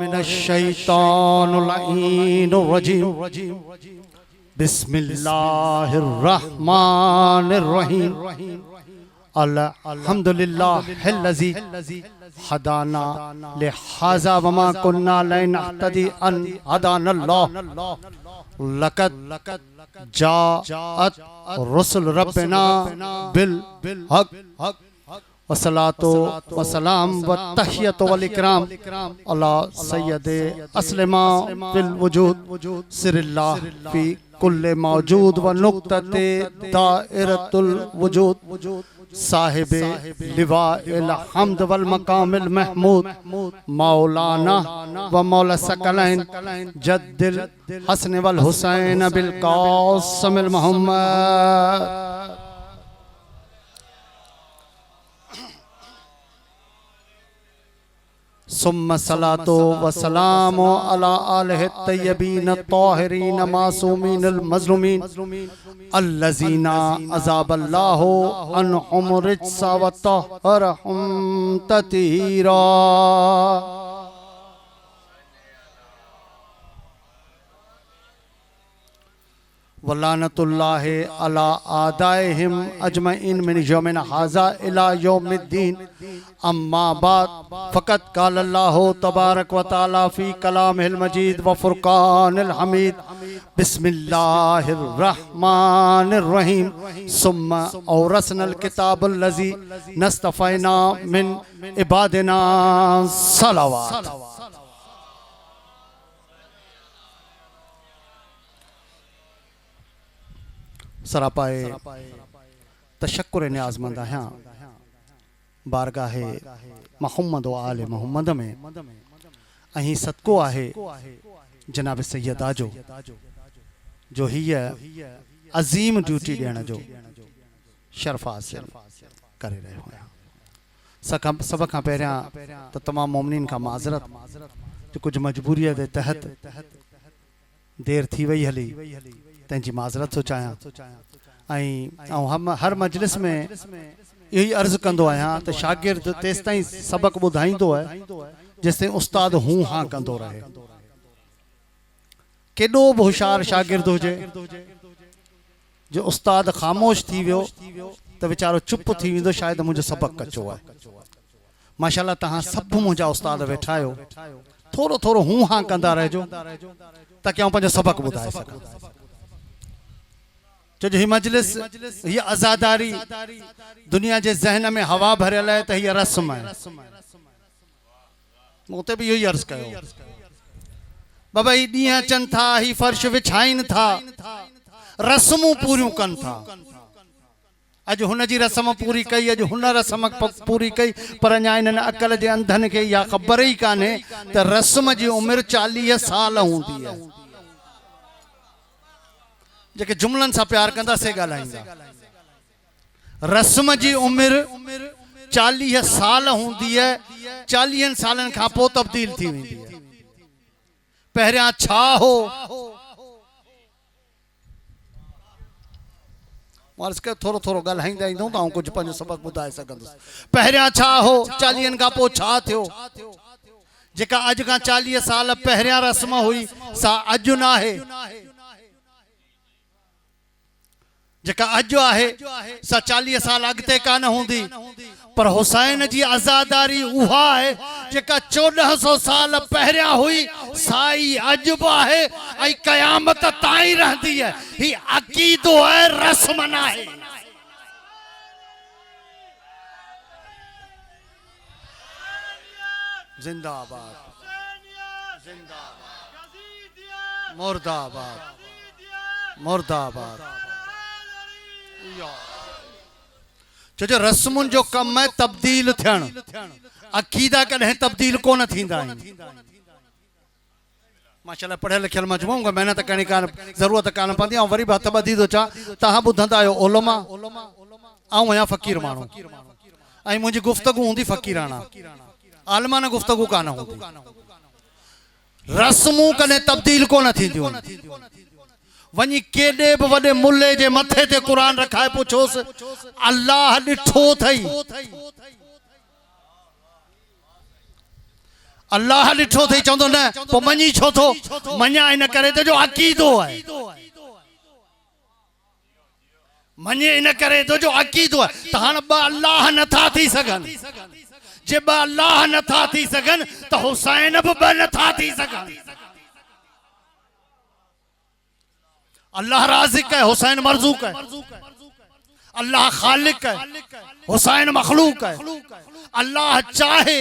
मिनश्शैतानिर लईनिर रजीम बिस्मिल्लाहिर्रहमानिर रहीम अल्हम्दुलिल्लाहिल्लज़ी हदाना लिहाज़ा वमा कुन्ना लिनहतदी अन हदानल्लाह लक़द जाअत रुसुल रब्बिना bill हक़ वस्सलातु वस्सलाम वत्तहियतु वल इकराम अला सय्यदे अस्लमा फिल वजूद सिरिल्लाह फी कुल्ले मौजूद व नुक्तते दायरतुल वजूद साहिबे लिवाइल हम्द वल मकामिल महमूद मौलाना व मौला सकलैन जद्दिल हसन वल हुसैन बिल कासिमिल मोहम्मद सुम्मा सलातो व सलामो अला आलिहि तय्यबीन ताहिरीन मासूमीन मज़लूमीन अल्लज़ीना अज़ाबल्लाहु अन्हुम रिज्सा व तहरहुम ततीरा वलानतुल्लाहि अला आदाइहिम अजमईन मिन यौमिन हाज़ा इला यौमिद्दीन अम्मा बाद फ़क़त क़ालल्लाहु तबारक व तआला फ़ी कलामिहिल मजीद व फ़ुरक़ानिल हमीद बिस्मिल्लाहिर रहमानिर रहीम सुम्मा औरसनल किताबल्लज़ी नस्तफ़ैना मिन इबादिना सलावात। सरापाए तशक्कुर नियाज़मंद आहियां बारगाहे मोहम्मद व आले मोहम्मद में अहीं सदको आहे जनाब सैयद आजो जो हीअ अज़ीम ड्यूटी ॾियण जो शर्फ़ हासिल करे रहियो आहियां। सब खां पहिरियां त तमामु मोमिनीन खां माज़रत जो कुछ मजबूरीअ जे तहत देर थी वई हली तंहिंजी माज़रत थो चाहियां ऐं हर मजलिस में इहो ई अर्ज़ु कंदो आहियां त शागिर्द तेसि ताईं सबक़ ॿुधाईंदो आहे जेसि ताईं उस्ताद हूं हां कंदो रहे। केॾो बि होशियारु शागिर्द हुजे जो उस्ताद ख़ामोश थी वियो त वीचारो चुप थी वेंदो शायदि मुंहिंजो सबक़ कचो आहे। माशाअल्लाह तव्हां सभु मुंहिंजा उस्ताद वेठा आहियो, थोरो थोरो हूं हां कंदा रहिजो ताकि आउं पंहिंजो सबक़ ॿुधाए सघां। जो ही मजलिस ये आज़ादारी दुनिया के जहन में हवा भरियल है तो ये रस्म है। उते भी यही अर्ज कयो बाबा ही ॾींहं अचनि था ही फर्श विछाइन था रस्मूं पूरियूं कनि था। अॼु हुन जी रस्म पूरी कई, अॼु हुन रस्म पूरी कई, पर अञा इन्हनि अकल जे अंधनि खे इहा ख़बर ई कान्हे त रस्म जी उमिरि 40 साल हूंदी आहे। जेके जुमलन सा प्यार कंदा से ॻाल्हाईंदा। रस्म जी उमिरि 40 साल हूंदी है, 40 सालन खां पोइ तब्दील थी वेंदी है। पहिरियां छा हो थोरो थोरो ॻाल्हाईंदा ईंदो त आउं कुझु पंहिंजो सबक़ ॿुधाए सघंदुसि। पहिरियां छा हो, 40 खां पोइ छा थियो। जेका अॼु खां 40 साल पहिरियां रस्म हुई सा अॼु न आहे, जेका अॼु आहे सा 40 साल अॻिते कान हूंदी। पर हुसैन जी आज़ादारी उहा आहे जेका 1400 साल पहिरियां हुई साई अॼु बि आहे ऐं क़यामत ताईं रहंदी है। ही अक़ीदो है, रस्म न आहे। जिंदाबाद जिंदाबाद मुर्दाबाद मुर्दाबाद। जो रस्मुन जो कम है तब्दील थियण, अकीदा कदें तब्दील कोन थींदा आहिनि। माशाल्लाह पढ़ियल लिखियल मजमू मेहनत करणी कान ज़रूरत कान पवंदी। ऐं वरी बि हथ ॿधी थो चा, तव्हां ॿुधंदा आहियो ओलमा, ऐं आहियां फ़क़ीर माण्हू ऐं मुंहिंजी गुफ़्तगू हूंदी फ़क़ीराना, आलमाना गुफ़्तगू कान हूंदी। रस्मूं कदें तब्दील कोन थींदियूं। वनी केडे बि वॾे मुल्ले जे मथे ते क़ुरान रखाए पुछोसि अल्लाह ॾिठो अथई, अल्लाह ॾिठो अथई चवंदो न पोइ मञी छो थो मञा इन करे त जो अक़ीदो आहे मञे इन करे तो जो अक़ीदो आहे त हाणे ॿ अल्लाह नथा थी सघनि जे ॿ अल्लाह नथा थी सघनि त हुसैन बि ॿ नथा थी सघनि अल्लाह राज़िक है हुसैन मरज़ूक है अल्लाह खालिक है हुसैन मखलूक है अल्लाह चाहे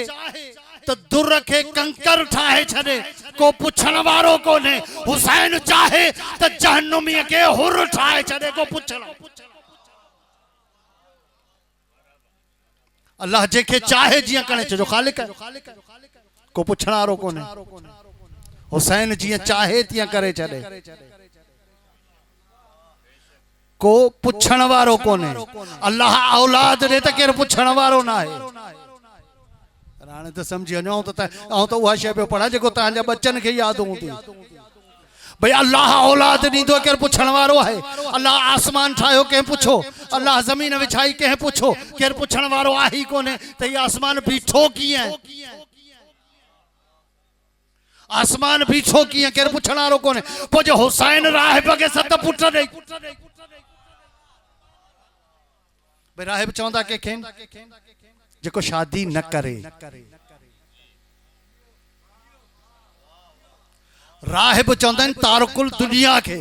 तो दुर के कंकर ठाहे छड़े को पुछण वारो कोने हुसैन चाहे तो जहन्नुमी के हुर ठाहे छड़े को पुछण अल्लाह जेके चाहे जिया करे जो खालिक है को पुछण वारो कोने हुसैन जिया चाहे तिया करे छड़े को पुछण वारो कोने अल्लाह औलाद दे त केर पुछण वारो ना है राणे तो समझी वञो तो उहा शइ पियो पढ़ा जेको तव्हांजा बच्चन खे यादि हूंदी भई अल्लाह औलाद ॾींदो केर पुछण वारो आहे अल्लाह आसमान ठाहियो कंहिं पुछो अल्लाह ज़मीन विछाई कंहिं पुछो केर पुछण वारो आहे ई कोन्हे त हीउ आसमान बीठो कीअं आसमान बीठो कीअं केर पुछण वारो कोन्हे पोइ जो हुसैन राहिब खे 7 पुट ॾेई भई राहिब चवंदा कंहिंखे जेको शादी न करे राहिब चवंदा आहिनि तारकुल दुनिया के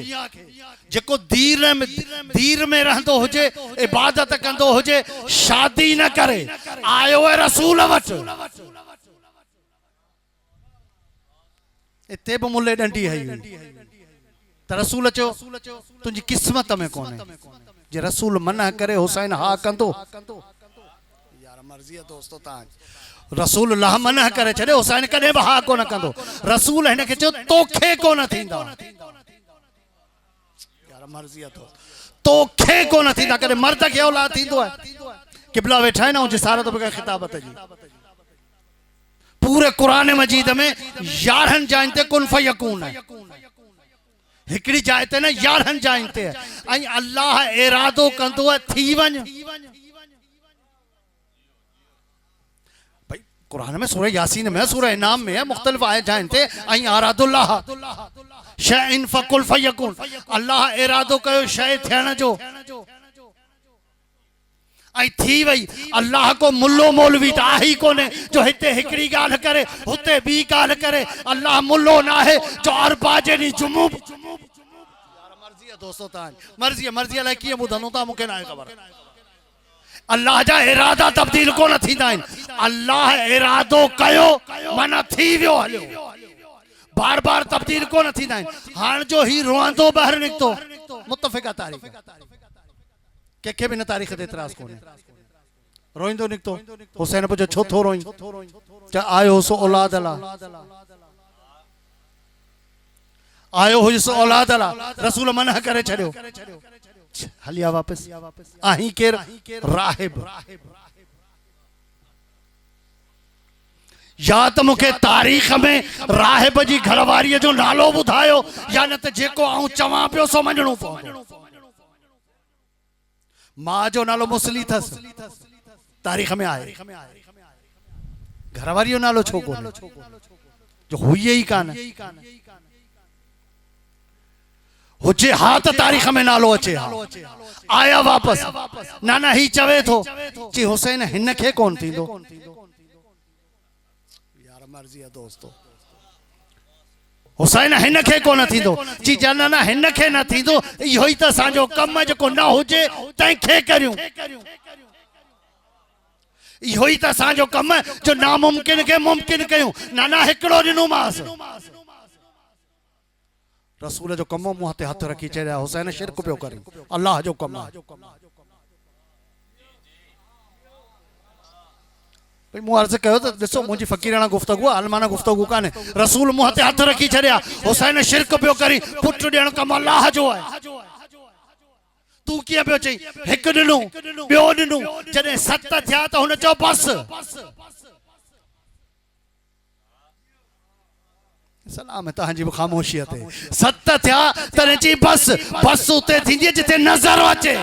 जेको दीर में रहंदो हुजे इबादत कंदो हुजे शादी न करे आयो है रसूल वट इते बि मुले डंडी है त रसूल चयो तुंहिंजी किस्मत में कोन्हे जे रसूल मना करे हुसैन हा कंदो यार मर्जी है दोस्तों ता रसूल अल्लाह मना करे छड़े हुसैन कदे भी हा कोन कंदो रसूल हिन खे चयो तोखे कोन थींदा यार मर्जी है तोखे कोन थींदा कदे मर्द खे औलाद थींदो है किबला वेठा है ना जिसारत बगैर खिताबत जी पूरे कुरान मजीद में 11 जाइन ते कुन फयकून है हिकड़ी जाए ते ना 11 जाइन ते आई अल्लाह इरादो कंदो है थी वञ भाई कुरान में सूरह यासीन में सूरह इनाम में मुख्तलिफ आयत जाइन ते आई आरादुल्लाह शैइन फकुल फयकून अल्लाह इरादो कयो शय थियण जो आई थी वई अल्लाह को मुल्लो मौलवी त आहे कोने जो हिते हिकड़ी गाल करे हुते बी गाल करे अल्लाह मुल्लो ना है जो अरबा जेनी जुमूब यार मर्जी है दोस्तों ता मर्जी ला की बुधनो ता मुके ना खबर अल्लाह जा इरादा तब्दील को न थींदा आहिनि अल्लाह इरादो कयो माना थी वियो हलियो बार बार तब्दील को न थींदा आहिनि हाण जो ही रोंदो ॿाहिरि निकितो मुतफ़िक़ा तारीख़ कंहिंखे बि न तारीख़ ते एतिराज़ कोन्हे रोईंदो निकितो हुसैन पुछो छो थो रोई च आयो सो औलाद अला आयो हुयुसि औलाद अला रसूल मना करे छॾियो हलिया वापस आही केर राहिब या त मूंखे तारीख़ में राहिब जी घरवारीअ जो नालो ॿुधायो या न त जेको आऊं चवां पियो सो मञणो पवंदो मां जो नालो मुसली थस तारीख़ में आए घरवारी जो नालो छो कोन्हे जो हुई ही कान हुजे हा त तारीख़ में नालो अचे हा आया वापस नाना ही चवे थो जी हुसैन हिन खे कोन थींदो यार मर्जी है दोस्तों हुसैन हिन खे कोन थींदो जी नाना हिन खे न थींदो इहो ई त असांजो कम जेको न हुजे तंहिंखे करियूं इहो ई त असांजो कम जो नामुमकिन खे मुमकिन कयूं नाना हिकिड़ो ॾिनोमांसि रसूल जो कम मुंहं ते हथ रखी चया हुसैन शिरक पियो करे अल्लाह जो कम आहे भाई मूं अर्ज़ कयो त ॾिसो मुंहिंजी फ़क़ीराना गुफ़्तगू आलमाना गुफ़्तगू कान्हे रसूल मुंहं ते हथ रखी छॾिया हुसैन शिरक पियो करी पुट ॾियणु कमु अल्लाह जो आहे तू कीअं पियो चई हिकु ॾिनो ॿियो ॾिनो जॾहिं 7 थिया त हुन चयो बस सलाम है तहां जी खामोशी ते सत थिया तने जी बस बस उते थींदी है जिथे नजर अचे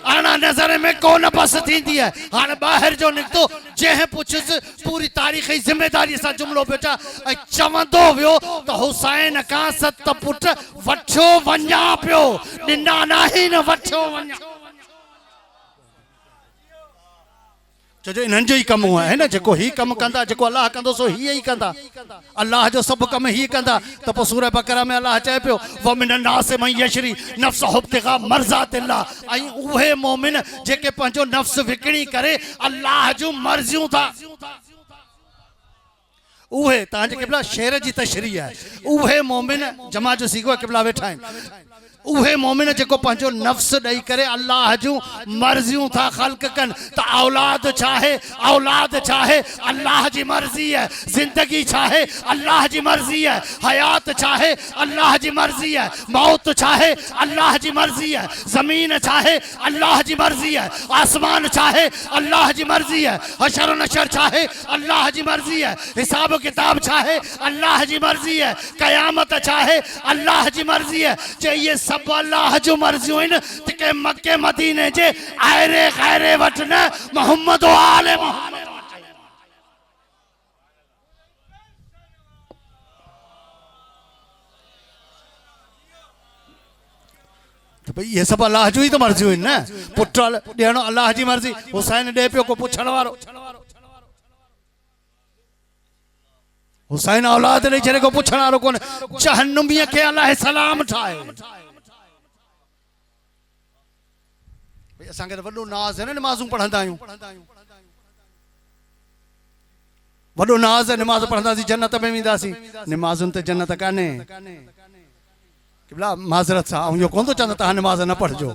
आना नजर में कोन बस थींदी है हां बाहर जो निकतो जे पुछस पूरी तारीखी जिम्मेदारी सा जुमलो बेटा चवंदो वियो तो हुसैन का सत पुट वठो वन्या पियो निंदा नाही न वठो वन्या जो इन्हनि जो ही कम है ना जो ही कम कंदा जो अल्लाह कंदो सो ही कंदा अल्लाह जो सब कम ही कंदा तो पोइ सूरह बकरा में अल्लाह चए पियो वमिन अन्नास मन यशरी नफ्सहु इब्तिगा मर्ज़ातिल्लाह ऐं उहे मोमिन जेके पंहिंजो नफ्स विकिणी करे अल्लाह जूं मर्ज़ियूं था उहे तव्हांजे क़िबला शेर जी तशरीह है उहे मोमिन जमा जो सीगो क़िबला वेठा आहिनि उहे मोमिन जेको पंहिंजो नफ्स ॾेई करे अल्लाह जूं मर्ज़ियूं था ख़ल्क़ कनि त औलाद चाहे अल्लाह जी मर्ज़ी है ज़िंदगी चाहे अल्लाह जी मर्ज़ी है हयात चाहे अल्लाह जी मर्ज़ी है मौत चाहे अल्लाह जी मर्ज़ी है ज़मीन चाहे अल्लाह जी मर्ज़ी है आसमान चाहे अल्लाह जी मर्ज़ी है हशर व नशर चाहे अल्लाह जी मर्ज़ी है हिसाब किताब चाहे अल्लाह जी मर्ज़ी है क़यामत चाहे अल्लाह जी मर्ज़ी है जे ये सब अल्लाह जो मर्ज़ियूं आहिनि त के मक्के मदीने जे आयरे गैरे वठ न मोहम्मद व आले मोहम्मद तो भाई ये सब अल्लाह जो ही तो मर्ज़ियूं आहिनि न पुट ॾियणो अल्लाह जी मर्ज़ी हुसैन ॾे पियो को पुछण वारो हुसैन औलाद ॾेई छॾे को पुछण वारो कोन जहन्नमीअ खे अल्लाह सलाम ठाहे असांखे वॾो नाज़ है ना नमाज़ूं पढ़ंदा आहियूं वॾो नाज़ है नमाज़ पढ़ंदासीं जन्नत में वेंदासीं नमाज़ुनि ते जन्नत कान्हे क़िबला माज़रत सां इहो कोन थो चवंदा तव्हां नमाज़ न पढ़जो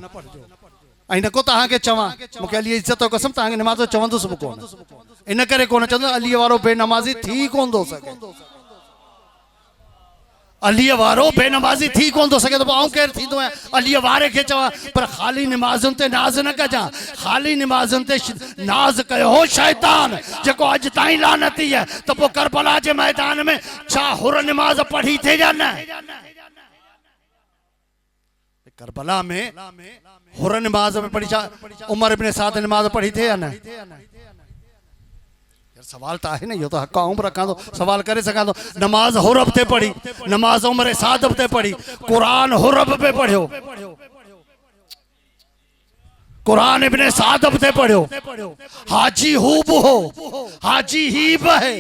ऐं न को तव्हांखे चवां मूंखे अलीअ इज़त कसम तव्हांखे नमाज़ चवंदुसि बि कोन इन करे कोन चवंदो अलीअ वारो बेनमाज़ी थी कोन थो सघे अलीअ वारो बेनमाज़ी थी कोन थो सघे त पोइ आउं केरु थींदो आहियां अलीअ वारे खे चवां पर ख़ाली निमाज़ुनि ते नाज़ न कजां ख़ाली निमाज़ुनि ते नाज़ कयो हो शैतान जेको अॼु ताईं लानती है त पोइ करबला जे मैदान में छा हुर निमाज़ पढ़ी थे या न करबला में हुर निमाज़ में पढ़ी छा उमर इब्न साद निमाज़ पढ़ी थे या न सवाल तो है ना यो तो हक उम्र रखा तो सवाल करे सका तो नमाज हुरब ते पढ़ी नमाज उम्र सादब ते पढ़ी कुरान हुरब पे पढ़ियो कुरान इब्ने सादब ते पढ़ियो हाजी हूब हो हाजी हीब है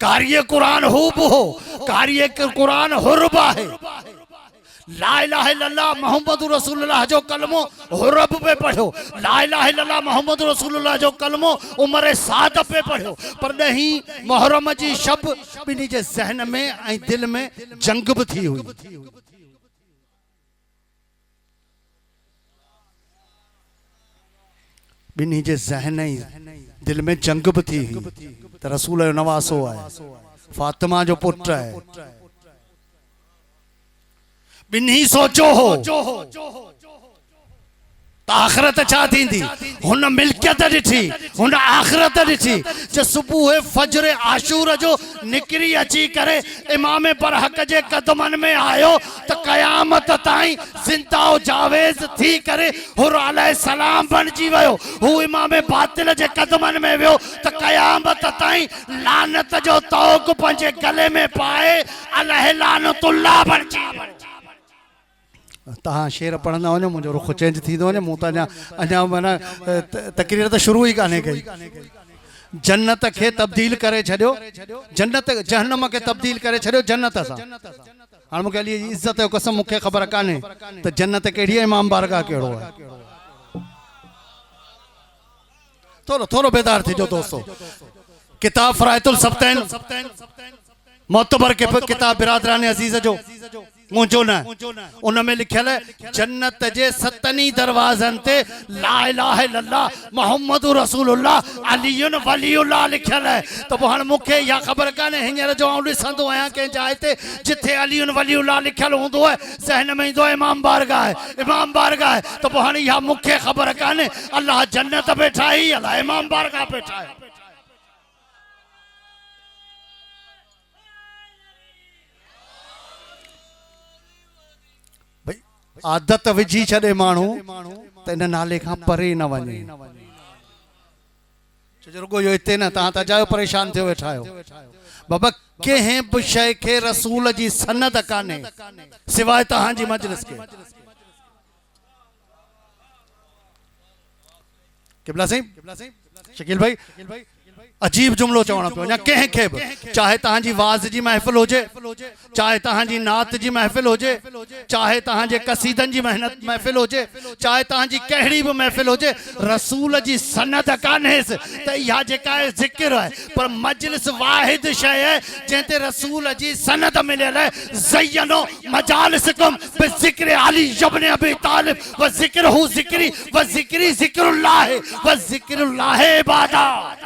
कार्य कुरान हूब हो कार्य कुरान हुरबा है ला इलाहा इल्लल्लाह मोहम्मद रसूलुल्लाह जो कलमो हुरब पे पढ़ो ला इलाहा इल्लल्लाह मोहम्मद रसूलुल्लाह जो कलमो उमर साद पे पढ़ो पर नहीं मुहर्रम जी शब बिनी जे ज़हन में ऐं दिल में जंग भी थी हुई बिनी जे ज़हन ऐं दिल में जंग भी थी हुई तो रसूल जो नवासो है फातिमा जो पुट है बिन्ही सोचो हो तो आखिरत छा थींदी हुन मिल्कियत ॾिठी हुन आखिरत ॾिठी जे सुबुह फजर आशूर जो निकिरी अची करे इमाम बरहक जे कदमनि में आयो त क़यामत ताईं ज़िंदा जावेज़ थी करे हुर अलैहिस्सलाम बणिजी वियो हू इमाम बातिल जे कदमनि में वियो त क़यामत ताईं लानत जो तौक़ पंहिंजे गले में पाए अलैहि लानतुल्लाह बणिजी वियो तहां शेर पढ़ंदा वञो मुंहिंजो रुख चेंज थींदो वञे मूं त अञा माना तकरीर त शुरू ई कान्हे कई जन्नत खे तब्दील करे छॾियो जन्नत जहन्नम खे तब्दील करे छॾियो जन्नत सां हाणे मूंखे अली जी इज़त जो कसम मूंखे ख़बर कान्हे त जन्नत कहिड़ी आहे इमाम बारगाह कहिड़ो आहे थोरो थोरो बेदार थिजो दोस्तो किताब फराइतुल सब्तैन मोतबर के किताब बिरादरान अज़ीज़ जो मुझो न उन में लिखल है जन्नत जे सतनी दरवाजन ते ला इलाहा इल्लल्लाह मोहम्मद रसूलुल्लाह अलीयुन वलीउल्लाह लिखल है तो हाणे मूंखे या ख़बर कान्हे हींअर जो आउं ॾिसंदो आहियां कंहिं जाइ ते जिथे अलीयुन वलीउल्लाह लिखल हूंदो आहे ज़हन में ईंदो आहे इमाम बारगाह है तो पोइ हाणे इहा मूंखे ख़बर कान्हे अल्लाह जन्नत पे ठाही अल्लाह इमाम बारगाह पे ठाही आदत विझी छॾे माण्हू त इन नाले खां परे न वञे। छो रुगो इहो हिते न, तव्हां त जायो परेशान थियो वेठा आहियो। बाबा कंहिं बि शइ खे रसूल जी सनद कान्हे सिवाय तव्हांजी मजलिस खे। किबला साईं, शकील भाई अजीब जुमलो चवण पियो वञा कंहिंखे बि, चाहे तव्हांजी वाज़ जी महफ़िल हुजे, चाहे तव्हांजी नात जी महफ़िल हुजे, चाहे तव्हांजे कसीदनि जी महफ़िल हुजे, चाहे तव्हांजी कहिड़ी बि महफ़िल हुजे, रसूल जी सनद कान्हेसि त इहा जेका आहे ज़िक्र आहे। पर मजलिस वाहिद शइ आहे जंहिं ते रसूल जी सनद मिलियल आहे। ज़य्यनो मजालिसकुम बिज़िक्र अली इब्न अबी तालिब व ज़िक्रुहु ज़िक्री व ज़िक्री ज़िक्रुल्लाह व ज़िक्रुल्लाह इबादत।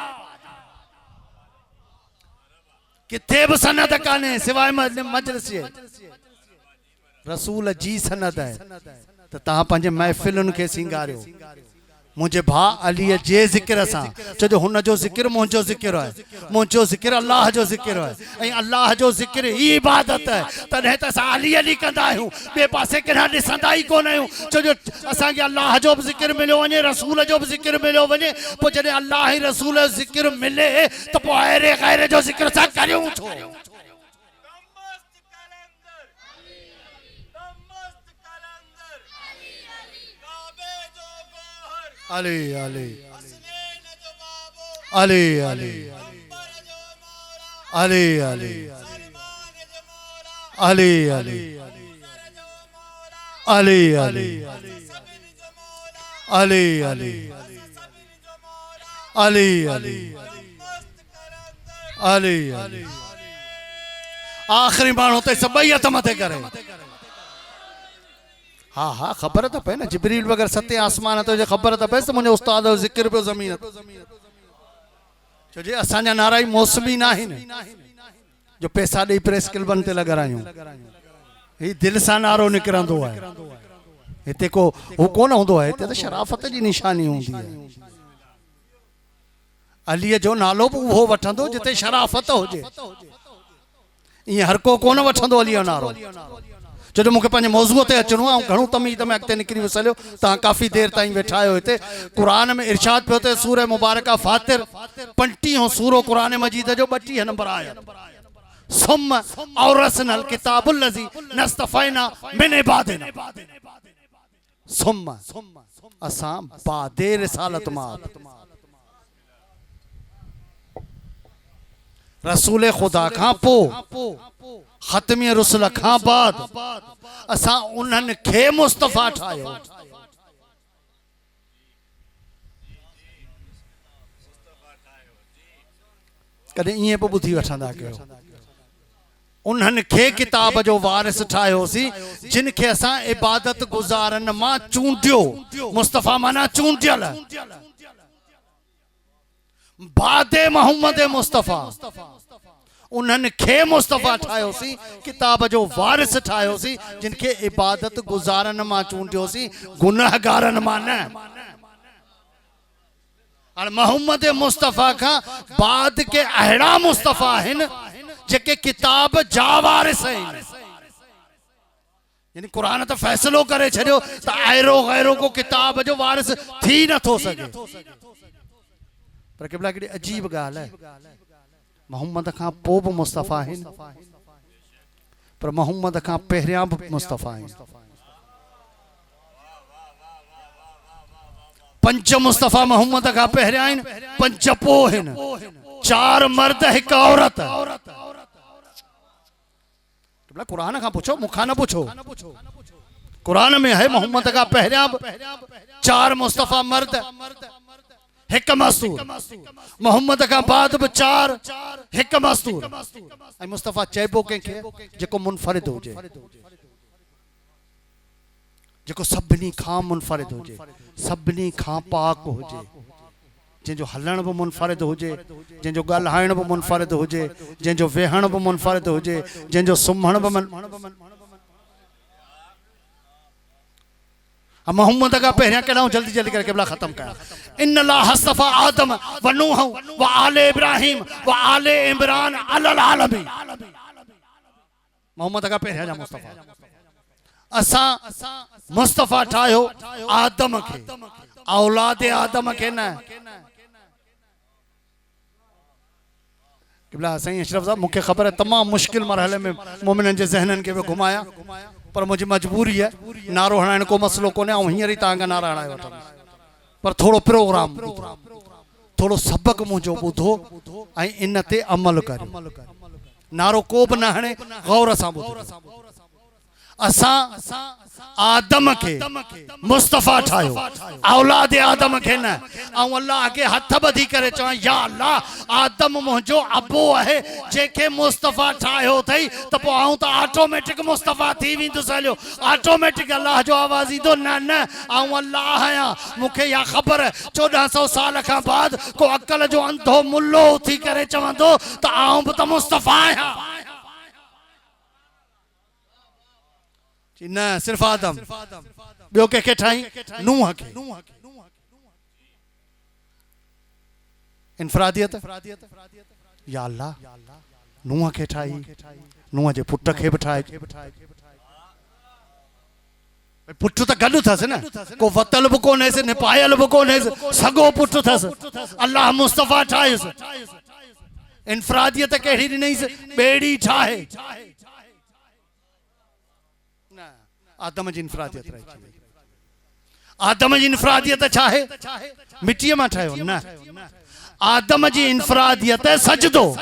किथे भी सनद काने सिवाय मजलिस जे। रसूल जी सनद है तो तहां पंहिंजे महफ़िलुनि खे सिंगारियो मुझे भा अली जे ज़िक्र सां। छो हुन जो ज़िक्र मुंहिंजो ज़िक्र है, मुंहिंजो ज़िक्र अल्लाह जो ज़िक्र है, ऐं अल्लाह जो ज़िक्र ही इबादत है। तॾहिं त असां अली अली कंदा आहियूं, ॿिए पासे किथां ॾिसंदा ई कोन आहियूं। छो जो असांखे अल्लाह जो बि ज़िक्र मिलियो वञे, रसूल जो बि ज़िक्र मिलियो वञे। पोइ जॾहिं अल्लाह ऐं रसूल जो ज़िक्र मिले त पोइ अहिड़े गैर जो ज़िक्र छा करियूं छो? अली अली अली अली अली अली अली अली अली अली अली अली अली अली अली अली आखिरी माण्हू ते सभई हथ मथे करे। हाँ हाँ ख़बर तो पए न, जिब्रील वगैरह सते आसमान तो ख़बर तो पए मुझे उस्ताद जो ज़िक्र पे ज़मीन छो जे असांजा नारा ही मौसमी ना आहिनि जो पैसा ॾेई प्रेस क्लबनि ते लॻारायूं। ही दिलि सां नारो निकिरंदो आहे। हिते को हू कोन हूंदो आहे, हिते त शराफ़त जी निशानी हूंदी आहे। अलीअ जो नालो बि उहो वठंदो जिते शराफ़त हुजे। ईअं हर को कोन वठंदो अलीअ जो नारो। जो मूंखे पंहिंजे मौज़ूअ ते अचणो आहे, घणो तमीज़ में अॻिते निकिरी विसलियो। तव्हां काफ़ी देर ताईं वेठा आहियो हिते। क़ुरान में इरशाद पियो थिए सूरह मुबारका फातिर 50 सूरो क़ुरान मजीद जो 32 नंबर आयत। सुम्म औरसनल किताबुल लज़ी नस्तफ़ैना मिन इबादिना। सुम्म असां बादे रिसालत मां रसूल खुदा खां पोइ ख़त्मी रसूल खां बाद असां उन्हनि खे मुस्तफ़ा ठाहियो। कॾहिं ईअं बि ॿुधी वठंदा कयो उन्हनि खे किताब जो वारिस ठाहियोसीं जिन खे असां इबादत गुज़ारनि मां चूंडियो। मुस्तफ़ा माना चूंडियल। बादे मोहम्मद मुस्तफ़ा उन्हनि खे मुस्तफ़ा ठाहियोसीं, किताब जो वारिस ठाहियोसीं जिन खे इबादत गुज़ारनि मां चूंडियोसीं, गुनाहगारनि मां न। हाणे मोहम्मद मुस्तफ़ा खां बाद के अहिड़ा मुस्तफ़ा आहिनि जेके किताब जा वारिस आहिनि। यानी कुरान तो फैसलो करे छॾियो त अहिड़ो गैरो को किताब जो वारिस थी नथो सघे। पर केॾी केॾी अजीब ॻाल्हि आहे, मोहम्मद खां पोइ बि मुस्तफ़ा आहिनि पर मोहम्मद खां पहिरियां बि मुस्तफ़ा आहिनि। 5 मुस्तफ़ा मोहम्मद खां पहिरियां आहिनि, 5 पोइ आहिनि। 4 मर्द 1 औरत। कुरान खां पुछो, मूंखां न पुछो। कुरान में है मोहम्मद का पहिरियां 4 मुस्तफ़ा मर्द 1 मस्तूर। मोहम्मद का बाद 4 1 मस्तूर। ऐं मुस्तफ़ा चइबो कंहिंखे जेको मुनफरिद हुजे, जेको सभिनी खां मुनफरिद हुजे, सभिनी खां पाक हुजे, जंहिंजो हलण बि मुनफरिद हुजे, जंहिंजो ॻाल्हाइण बि मुनफरिद हुजे, जंहिंजो वेहण बि मुनफरिद हुजे, जंहिंजो सुम्हण बि मोहम्मद का पहिरियां कहिड़ा जल्दी जल्दी करे केबला ख़त्म कया। इन्नल्लाह हस्तफ़ा आदम व नूह व आले इब्राहिम व आले इमरान अलल आलमीन। मोहम्मद का पहिरियां जा मुस्तफ़ा। असां मुस्तफ़ा ठाहियो आदम खे, औलाद आदम खे न। क़िबला साईं अशरफ साहब, मूंखे ख़बर है तमामु मुश्किल मरहले में मोमिननि जे ज़हननि खे बि घुमाया, पर मुंहिंजी मजबूरी है, नारो हणाइण को मसलो कोन्हे, ऐं हींअर ई तव्हांखां नारा हणाए वठंदुसि, पर थोरो प्रोग्राम, थोरो सबक़ मुंहिंजो ॿुधो ऐं इन ते अमल करियो। नारो को बि न हणे, गौर सां ॿुधो। असां आदम खे मुस्तफ़ा ठाहियो, औलाद आदम खे न। ऐं अल्लाह खे हथ ॿधी करे चवां, या अल्लाह, आदम मुंहिंजो अबो आहे जंहिंखे मुस्तफ़ा ठाहियो अथई, त पोइ आऊं त ऑटोमेटिक मुस्तफ़ा थी वेंदुसि। हलियो ऑटोमेटिक अल्लाह जो आवाज़ ईंदो? न न, आऊं अल्लाह आहियां। मूंखे इहा ख़बर है 1400 साल खां बाद को अकल जो अंधो मुल्लो थी करे चवंदो त आऊं बि त मुस्तफ़ा आहियां। न सिर्फ आदम, ॿियो कंहिंखे ठाही? नूह खे। इनफरादियत, या अल्लाह, नूह खे ठाही, नूह जे पुट खे बि ठाहे। पुट त गॾु अथसि न, को वतल बि कोन्हेसि, निपायल बि कोन्हेसि, सॻो पुट अथसि। अल्लाह मुस्तफ़ा ठाहियुसि। इनफरादियत कहिड़ी ॾिनईसि? ॿेड़ी ठाहे। आदम जी इनफरादियत रही। आदम जी इनफरादियत छा है? मिट्टीअ मां ठाहियो? न, आदम जी इनफरादियत सजदो।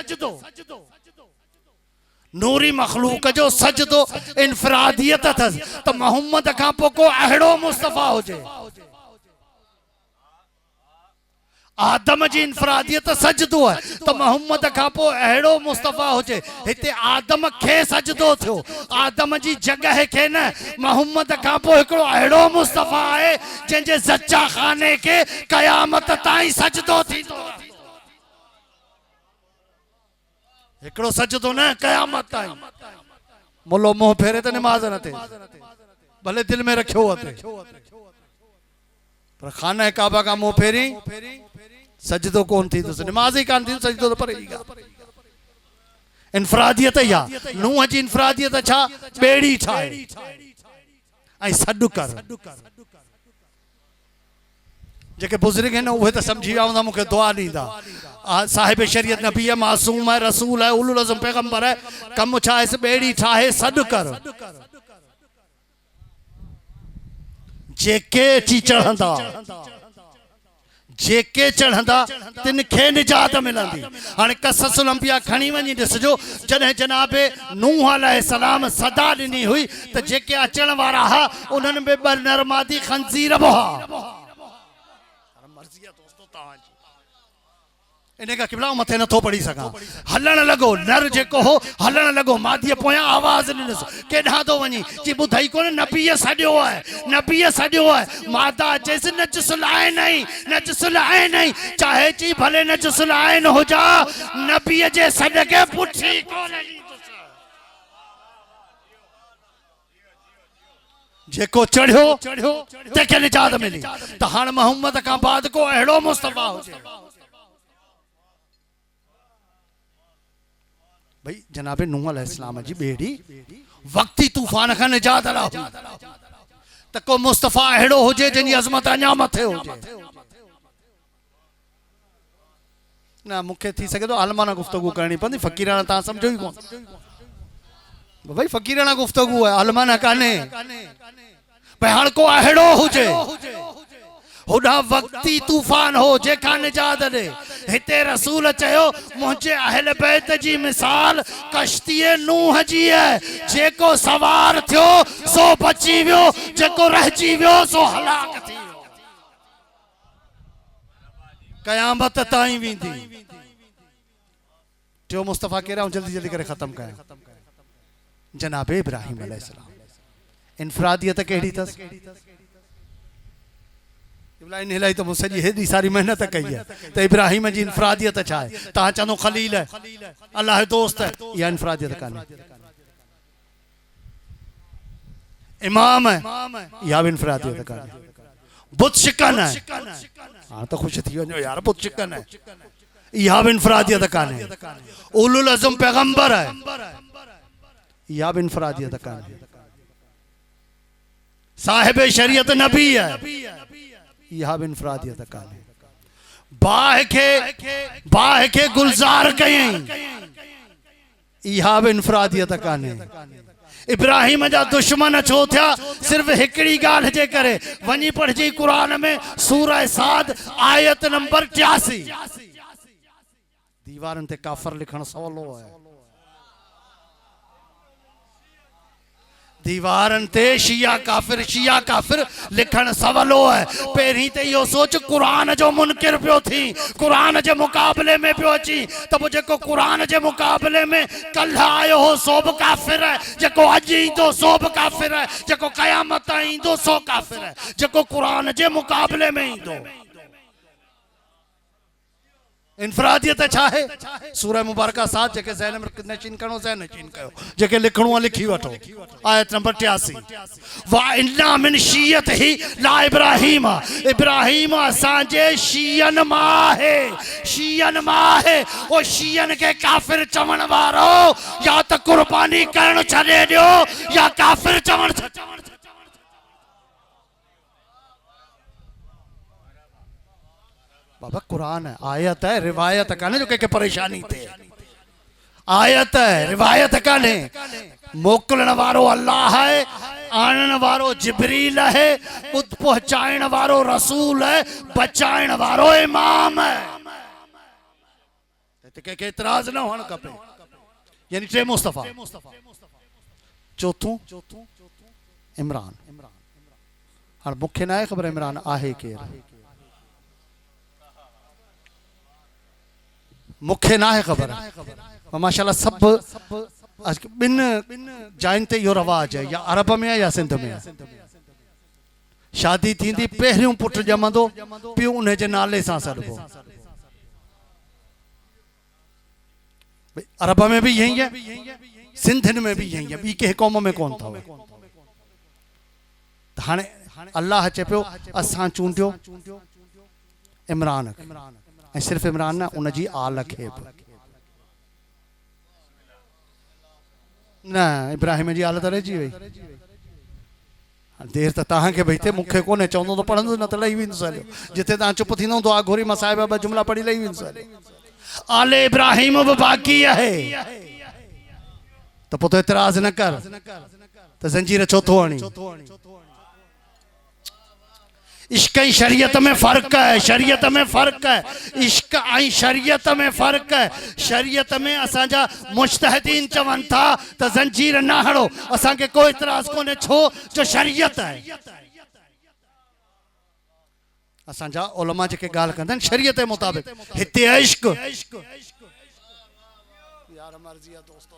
नूरी मखलूक जो सजदो इनफरादियत अथसि। त मोहम्मद खां पोइ को अहिड़ो मुस्तफ़ा हुजे। आदम जी इनफरादियत सजदो है, तो मोहम्मद खां पोइ अहिड़ो मुस्तफ़ा हुजे। हिते आदम खे सजदो थियो, आदम जी जगह खे न। मोहम्मद खां पोइ हिकिड़ो अहिड़ो मुस्तफ़ा आहे जंहिंजे ज़च्चा खाने के क़यामत ताईं सजदो थींदो। हिकिड़ो सजदो न, क़यामत ताईं। मुल्लो मुंहुं फेरे त निमाज़ न थिए, भले दिल में रखियो अथे, पर खाना काबा का मुंहुं फेरी सजदो कोन थी, नमाज ही कान थी, सजदो तो परे ही गा। इनफरादियत या नूह जी इनफरादियत छा? ॿेड़ी ठाहे ऐं सॾु कर। जेके बुज़ुर्ग आहिनि उहे त सम्झी विया हूंदा, मूंखे दुआ ॾींदा। साहिब शरीयत नबी है, मासूम है, रसूल है, उलुल अज़म पैगंबर है। कम छा है? ॿेड़ी ठाहे सॾु कर। जेके अची चढ़ंदा, जेके चढ़ंदा तिन खे निजात मिलंदी। हाणे क़ससुल अंबिया खणी वञी ॾिसजो, जॾहिं जनाबे नूह अलैहिस्सलाम सदा ॾिनी हुई त जेके अचण वारा हा उन्हनि में ॿ नरमादी खंज़ीर बि हा। इन का क़िबला मथे नथो पढ़ी सघां। हलण लॻो, नर जेको हो हलण लॻो, मादीअ पोयां आवाज़ ॾिनसि, केॾां थो वञी? चई ॿुधई कोन, नबीअ सॾियो आहे, नबीअ सॾियो आहे। मादा चएसि न जुस्लाए नहीं, न जुस्लाए नहीं। चाहे चई भले न जुस्लाए न हुजा, नबीअ जे सॾ खे पुठी कोन ईंदुसि। जेको चढ़ियो तंहिंखे निजात मिली। त हाणे मोहम्मद खां बाद को अहिड़ो मुस्तफ़ा हुजे। भाई जनाबे नूह अलैहिस्सलाम जी ॿेड़ी वक्ती तूफान खां निजात अला हुई, त को मुस्तफ़ा अहिड़ो हुजे जंहिंजी अज़मत अञा मथे हुजे। न मूंखे थी सघे थो आलमाना गुफ़्तगू करणी पवंदी, फ़क़ीराना तव्हां सम्झो ई कोन। भाई फ़क़ीराना गुफ़्तगू है, आलमाना कान्हे। भाई हाणे को अहिड़ो हुजे, होॾा वक्ती तूफान हो जेका निजात ॾे। हिते रसूल चयो, मुंहिंजे अहल बैत जी मिसाल कश्तीअ नूह जी है। जेको सवार थियो सो बची वियो, जेको रहिजी वियो सो हलाक थी वियो। क़यामत ताईं वेंदी। टियों मुस्तफ़ा कहिड़ा? जल्दी जल्दी करे ख़त्म कयां। जनाबे इब्राहिम अलैहिस्सलाम। इनफरादियत कहिड़ी अथसि? इन लाइ त मूं सॼी हेॾी सारी मेहनत कई है, त इब्राहिम जी इनफरादियत छा आहे? तव्हां चवंदो ख़लील है, अल्लाह दोस्त है, इहा इनफरादियत कान्हे। इमाम है, इहा बि इनफरादियत कान्हे। बुत शिकन है, हाँ तो खुश थी वञो यार, बुत शिकन है, इहा बि इनफरादियत कान्हे। उलुल अज़म पैगंबर है, इहा बि इनफरादियत कान्हे। साहिब शरीयत नबी है, यह भी इनफरादियत काने। बाह के गुलजार कयईं, यह भी इनफरादियत काने। इब्राहिम जा दुश्मन छो थिया, सिर्फ हिकड़ी गाल जे करे। वनी पढ़जी कुरान में सूरह साद आयत नंबर 83। दीवारन ते काफर लिखण सवलो है, दीवारन ते शिया काफिर लिखण सवलो है। पहिरीं ते इहो सोच कुरान जो मुनकिर पियो थी, कुरान जे मुकाबले में पियो अची, त पोइ जेको कुरान जे मुकाबले में कल्ह आयो हो सो बि काफिर है, जेको अॼु ईंदो सो बि काफिर है, जेको क़यामत ईंदो सो काफिर है, जेको कुरान जे मुकाबले में ईंदो। इनफरादियत छा है? सूरह मुबारका साथ जेके ज़हन में नशीन करो ज़हन नशीन कयो, जेके लिखणो आहे लिखी वठो। आयत नंबर 83। वा इन्ना मिन शियत ही ला इब्राहिम, इब्राहिम असांजे शियन मां है, शियन मां है। ओ शियन के काफिर चवण वारो या त कुर्बानी करण छॾे ॾियो या काफिर चवण। बाबा कुरान है, आयत है, रिवायत काने जो के परेशानी थे। आयत है, रिवायत काने। मोकलण वारो अल्लाह है, आणण वारो जिब्रील है, उत पहुंचाइण वारो रसूल है, बचाइण वारो इमाम है। के एतराज न होण खपे। यानी टे मुस्तफा। चौथों इमरान। हाणे मूंखे न आहे ख़बर इमरान आहे केरु, मुखे ना है खबर। माशाल्लाह सब बिन जाइन ते यो रवाज है, या अरब में है या सिंध में है। शादी थींदी पहिरियों पुट जमंदो, पियो उन जे नाले सां सॾबो। अरब में भी यही है, सिंधन में भी यही है, ॿी कंहिं क़ौम में कोन अथव। हाणे अल्लाह चए पियो असां चूंडियो इमरान, सिर्फ इमरान न उनजी आल खे बि न। इब्राहिम जी आल त रहिजी वई। देर त तव्हांखे भई थिए, मूंखे कोन्हे, चवंदो त पढ़ंदो न त लही वेंदुसि हलियो। जिथे तव्हां चुप थींदो दुआ घुरी मां साहिब ॿ जुमला पढ़ी लही वेंदुसि हलियो। आले इब्राहिम बि बाक़ी आहे, त पोइ त एतिराज़ न कर त ज़ंजीर छो थो हणी। इश्क ऐं शरीयत में फ़र्क़ है, शरीयत में फ़र्क़ है, इश्क ऐं शरीयत में फ़र्क़ है। शरीयत में असांजा मुज्तहिदीन चवनि था त ज़ंजीर न हणो, असांखे कोई इतराज़ कोन्हे, छो जो शरीयत है। असांजा उलमा जेके ॻाल्हि कंदा आहिनि शरीयत जे मुताबिक़, हिते आहे इश्क। यार मर्ज़ी आहे दोस्तो,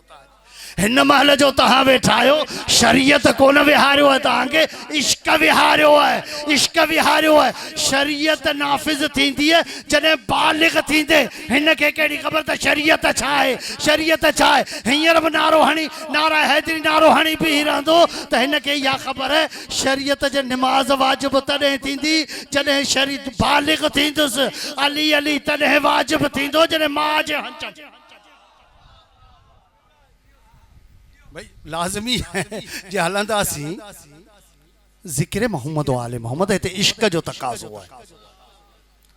हिन महल जो तहां वेठा आहियो, शरीयत कोन विहारियो है तव्हांखे, इश्क विहारियो है, इश्क विहारियो है। शरीयत नाफ़िज़ थींदी है जॾहिं बालिग़ थींदे। हिन खे कहिड़ी ख़बर त शरीयत छा आहे, शरीयत छा आहे। हींअर बि नारो हणी, नारा हैदरी नारो हणी बीही रहंदो त हिन खे इहा ख़बर है शरीयत जे निमाज़ वाजिब तॾहिं थींदी जॾहिं शरीयत बालिग़ थींदुसि। अली अली तॾहिं वाजिब थींदो जॾहिं मां जे हंच। भाई लाज़मी है जे हलंदासीं ज़िक्र मोहम्मद आले मोहम्मद, हिते इश्क जो तकाज़ो है।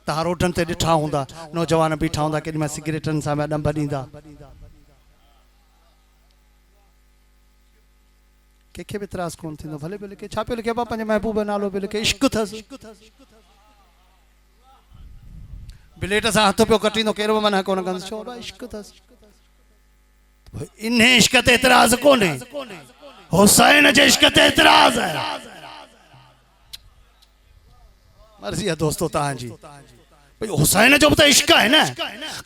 तव्हां रोडनि ते ॾिठा हूंदा, नौजवान बीठा हूंदा, केॾीमहिल सिगरेटनि सां ॾंब ॾींदा। कंहिंखे बि इतराज़ कोन थींदो, भले भले के छा पियो लिखे बाबा, पंहिंजे महबूब जो नालो पियो लिखे, इश्क अथसि। ब्लेड सां हथ पियो कटींदो, कहिड़ो बि मना कोन कंदुसि, छो इश्क अथसि। इन्हें इश्क ते एतराज़ कोने, हुसैन जे इश्क ते एतराज़ है। मर्ज़ी है दोस्तों तव्हांजी, भाई हुसैन जो तो इश्क है ना।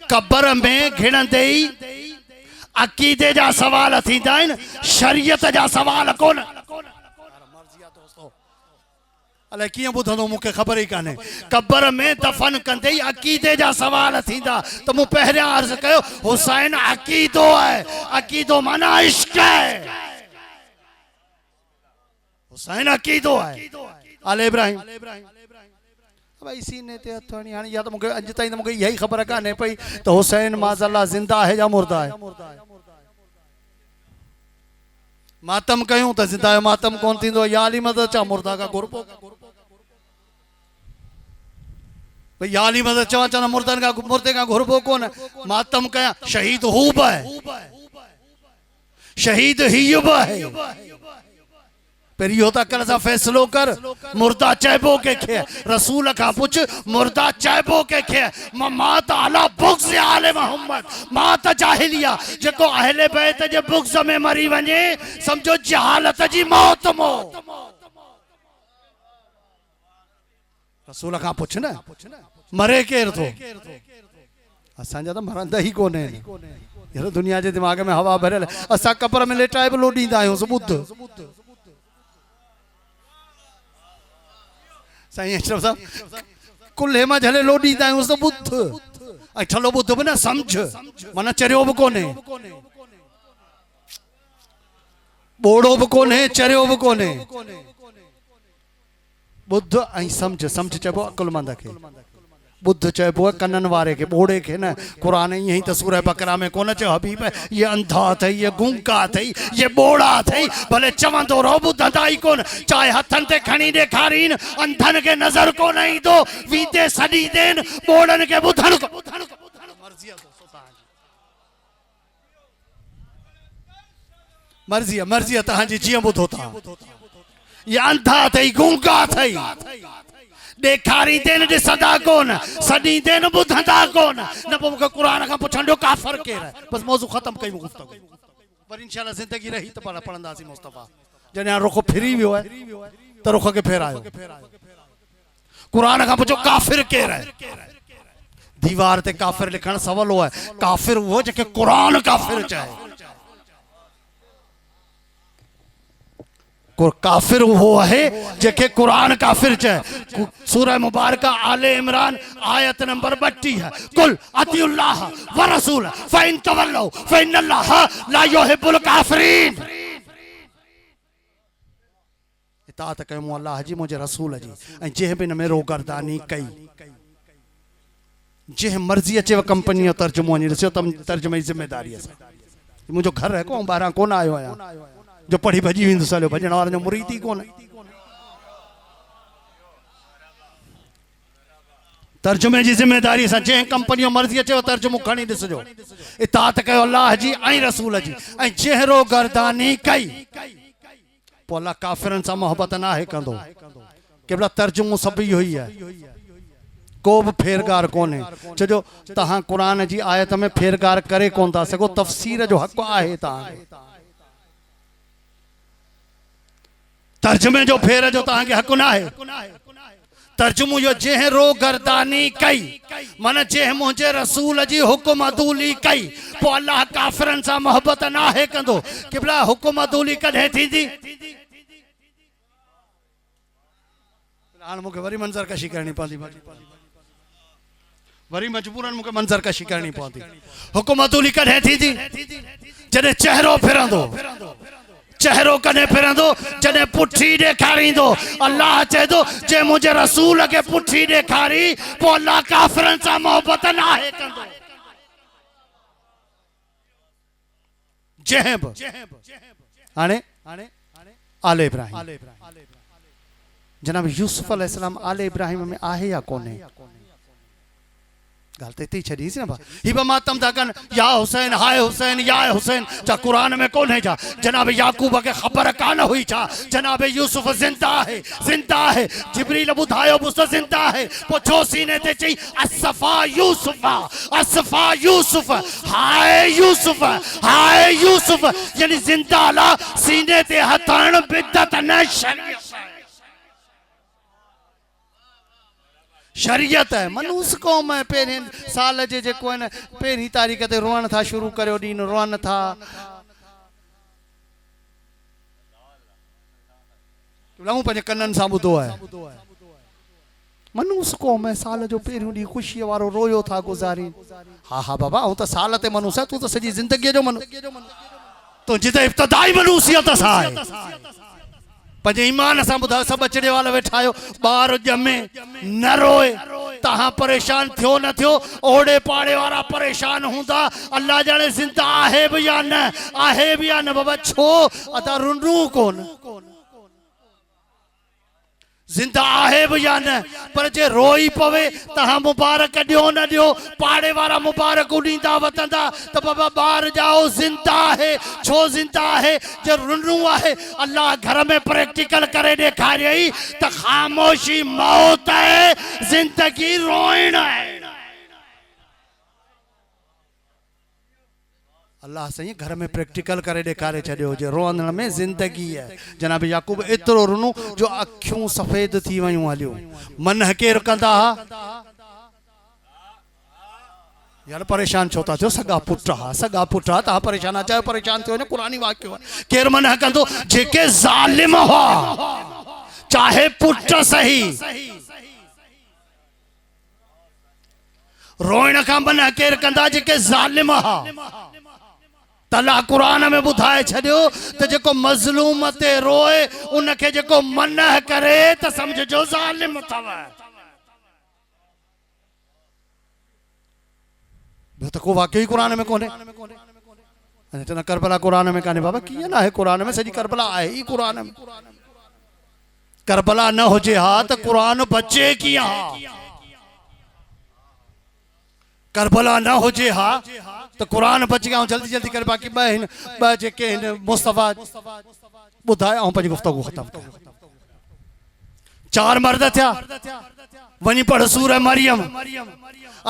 कब्र में घिड़ंदे ही अकीदे जा सवाल थींदा आहिनि, शरीयत जा सवाल कोन। अलाए कीअं ॿुधंदो, मूंखे ख़बर ई कान्हे। कब्र में दफ़न कंदे ई अक़ीदे जा सवाल थींदा, त मूं पहिरियां अर्ज़ कयो हुसैन अक़ीदो है, अक़ीदो माना इश्क है। हुसैन अक़ीदो है। आले इब्राहिम भाई सीने ते हथ हणी, हाणे या त मूंखे अॼु ताईं त मूंखे इहा ई ख़बर कान्हे पई त हुसैन माज़अल्लाह ज़िंदा है या मुर्दा है। मातम कयूं त ज़िंदा जो मातम कोन थींदो या अली मदद चा मुर्दा का घुरबो भई या अली मदद चवां चवंदा मुर्दे का घुरबो कोन मातम कया शहीद हू बि आहे शहीद हीअ बि आहे पर इहो त अकल सां फ़ैसिलो कर मुर्दा चइबो कंहिंखे रसूल खां पुछ मुर्दा चइबो कंहिंखे मां त अला बुग़्ज़ आले मोहम्मद मां त जाहिलिया जेको अहले बैत जे बुग़्ज़ में मरी वञे सम्झो जहालत जी मौत मो रसूल खां पुछ न मरे केर थो असांजा त मरंदा ई कोन आहिनि दुनिया जे दिमाग़ में हवा भरियल असां कब्र में लेटाए बि लोॾींदा आहियूं ॿुध साईं अशरफ साहब कुल्हे मां झले लोॾींदा आहियूं त ॿुध ऐं ठलो ॿुध बि न सम्झ माना चरियो बि कोन्हे ॿोड़ो बि कोन्हे चरियो बि कोन्हे ॿुध ऐं सम्झ चइबो अकुलमंद खे ॿुध चइबो आहे कननि वारे खे ॿोड़े खे न क़ुर ईअं ई त सूरह बकरा में कोन चयो हबीब ये अंधा अथई ये गूंगा अथई ये ॿोड़ा अथई भले चवंदो रहो ॿुधंदा ई कोन चाहे हथनि ते खणी ॾेखारीनि अंधनि खे नज़र कोन ईंदो वीते सॾी देन ॿोड़नि खे ॿुधण मर्ज़ी आहे तव्हांजी जीअं ॿुधो था ये अंधा अथई गूंगा अथई ॾेखारी देन ॾिसंदा कोन सॾी देन ॿुधंदा कोन न पोइ मूंखे क़ुर खां पुछंदो काफ़िर केरु आहे बसि मौज़ू ख़तमु कयूं गुफ़्तगू वरी इंशाअल्लाह ज़िंदगी रही त पाण पढ़ंदासीं मुस्तफ़ा जॾहिं रुख़ फिरी वियो आहे त रुख़ खे फेरायो क़ुर खां पुछो काफ़िर केरु आहे दीवार ते काफ़िर लिखणु सवलो आहे काफ़िर उहो जेके क़ुर काफ़िर चए काफिर वो है जेके कुरान काफिर चए सूरह मुबारका आले इमरान आयत नंबर 32 है कुल अतिउल्लाह व रसूल फइन तवल्लु फइन्नल्लाह ला युहिब्बुल काफिरीन इताअत कयूं अल्लाह जी मुंहिंजे रसूल जी ऐं जंहिं बि हिन में रोगरदानी कई जंहिं मर्ज़ी अचेव कंपनी जो तर्जुमो वञी ॾिसो त तर्जुमे जी ज़िमेदारी असां मुंहिंजो घर है को ॿाहिरां कोन आयो आहियां जो पढ़ी भॼी वेंदुसि हलियो भॼण वारनि जो मुरीद ई कोन तर्जुमे जी ज़िमेदारी सां जंहिं कंपनी जो मर्ज़ी अचेव तर्जुमो खणी ॾिसजो इताअत कयो अल्लाह जी ऐं रसूल जी ऐं जहिड़ो गर्दानी कई पोइ अल्लाह काफ़िरनि सां मोहबत नाहे कंदो केवल तर्जुमो सभु इहो ई आहे को बि फेरगार कोन्हे छोजो तव्हां क़ुर जी आयत में फेरगार करे कोन था सघो तफ़सीर जो हक़ आहे तव्हांखे तर्जुमे जो फेर जो तव्हांखे हक़ न आहे तर्जुमो जो जंहिं रो गर्दानी कई माना जंहिं मुंहिंजे रसूल जी हुकुम अदूली कई पोइ अल्लाह काफ़िरनि सां मोहबत नाहे कंदो कि भला हुकुम अदूली कॾहिं थींदी हाणे मूंखे वरी मंज़र कशी करणी पवंदी वरी मजबूरन मूंखे मंज़र कशी करणी पवंदी हुकुम अदूली कॾहिं थींदी जॾहिं चहिरो फिरंदो चेहरो कॾहिं फिरंदो जॾहिं पुठी ॾेखारींदो अल्लाह चए थो जे मुंहिंजे रसूल खे पुठी ॾेखारी पोइ अल्लाह काफ़िरनि सां मोहबत नाहे कंदो जंहिं बि हाणे आले इब्राहिम जनाब यूसुफ अलैहिस्सलाम आले इब्राहिम में आहे या कोन्हे ॻाल्हि त हिते ई छॾीसीं न भाउ ही बि मातम था कनि या हुसैन हाय हुसैन या हुसैन छा क़ुर में कोन्हे छा जनाब याकूब खे ख़बर कान हुई छा जनाब यूसुफ ज़िंदा आहे जिब्रील ॿुधायो मुस ज़िंदा आहे पोइ छो सीने ते चई असफ़ा यूसुफ हाय यूसुफ यानी ज़िंदा अला सीने ते हथ हणणु बिदअत न शरीयत है मनूस कौम है पहिरें साल जे जेको है न पहिरीं तारीख़ ते रोअण था शुरू करियो ॾींहुं रोअन था लहूं पंहिंजे कननि सां ॿुधो आहे मनूस कौम है साल जो पहिरियों ॾींहुं ख़ुशीअ वारो रोयो था गुज़ारी हा बाबा ऐं त साल ते मनूस आहे तूं त सॼी ज़िंदगीअ जो मनूस तुंहिंजी त इब्तिदाई मनूसियत सां आहे पंहिंजे ईमान सां ॿुधायो सभु अचड़े वाला वेठा आहियो ॿार ॼमे न रोए तहां परेशान थियो न थियो ओड़े पाड़े वारा परेशान हूंदा अल्लाह जाने ज़िंदा आहे बि या न आहे बि या न बाबा छो अदा रुनू कोन जिंदा आहे बि या न पर जे रोई पवे तहां मुबारक ॾियो न ॾियो पाड़े वारा मुबारक ॾींदा वतंदा त बाबा ॿार जाओ जिंदा आहे छो जिंदा आहे जे रुनू आहे अल्लाह घर में प्रैक्टिकल करे ॾेखारियई त ख़ामोशी मौत है जिंदगी रोइण है अल्लाह सही घर में प्रैक्टिकल करे ॾेखारे छॾियो जे रोअण में ज़िंदगी है जनाब याकूब एतिरो रुनू जो अखियूं सफ़ेद थी वयूं हलियूं मन केरु कंदा यार परेशान छो था थियो सगा पुट हा तव्हां परेशान अचायो परेशान थियो न क़ुरानी वाक़ियो आहे केरु मन कंदो जेके ज़ालिम हुआ चाहे पुट सही रोइण खां मन केरु कंदा जेके ज़ालिम हा तला कुरान में बुधाए छड़ियो तो जेको मजलूम ते रोए उनके जेको मना करे तो समझो जालिम थव तो को वाकई कुरान में कोने चना करबला कुरान में काने बाबा किए ना है कुरान में सजी करबला आहे ही कुरान में करबला न होजे हा तो कुरान बचे किया करबला न होजे हा तो कुरान बच गया जल्दी जल्दी कर बाकी जेके मुस्तफा बुधाए पंहिंजी गुफ्तगू खत्म चार मर्द थिया वनी पढ़ सूरह मरियम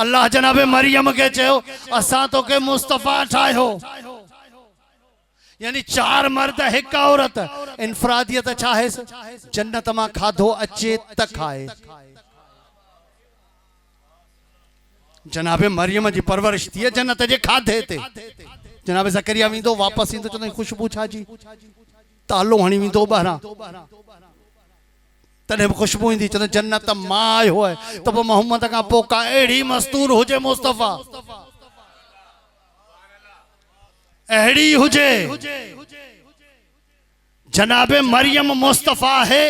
अल्लाह जनाबे मरियम के चयो असां तो के मुस्तफा ठायो यानी चार मर्द एक औरत इनफरादियत छा है जन्नत मां खाधो अचे त खाए जनाबे मरियम जी परवरिश थी जन्नत जे खाधे ते जनाबे ज़करिया विंदो वापस इंदो चवंदो खुशबू छा जी तालो हणी विंदो ॿाहिरां तॾहिं बि खुशबू ईंदी चवंदो जन्नत मां आयो आहे त पोइ मोहम्मद खां पोइ का अहिड़ी मस्तूर हुजे मुस्तफ़ा अहिड़ी हुजे जनाबे मरियम मुस्तफा है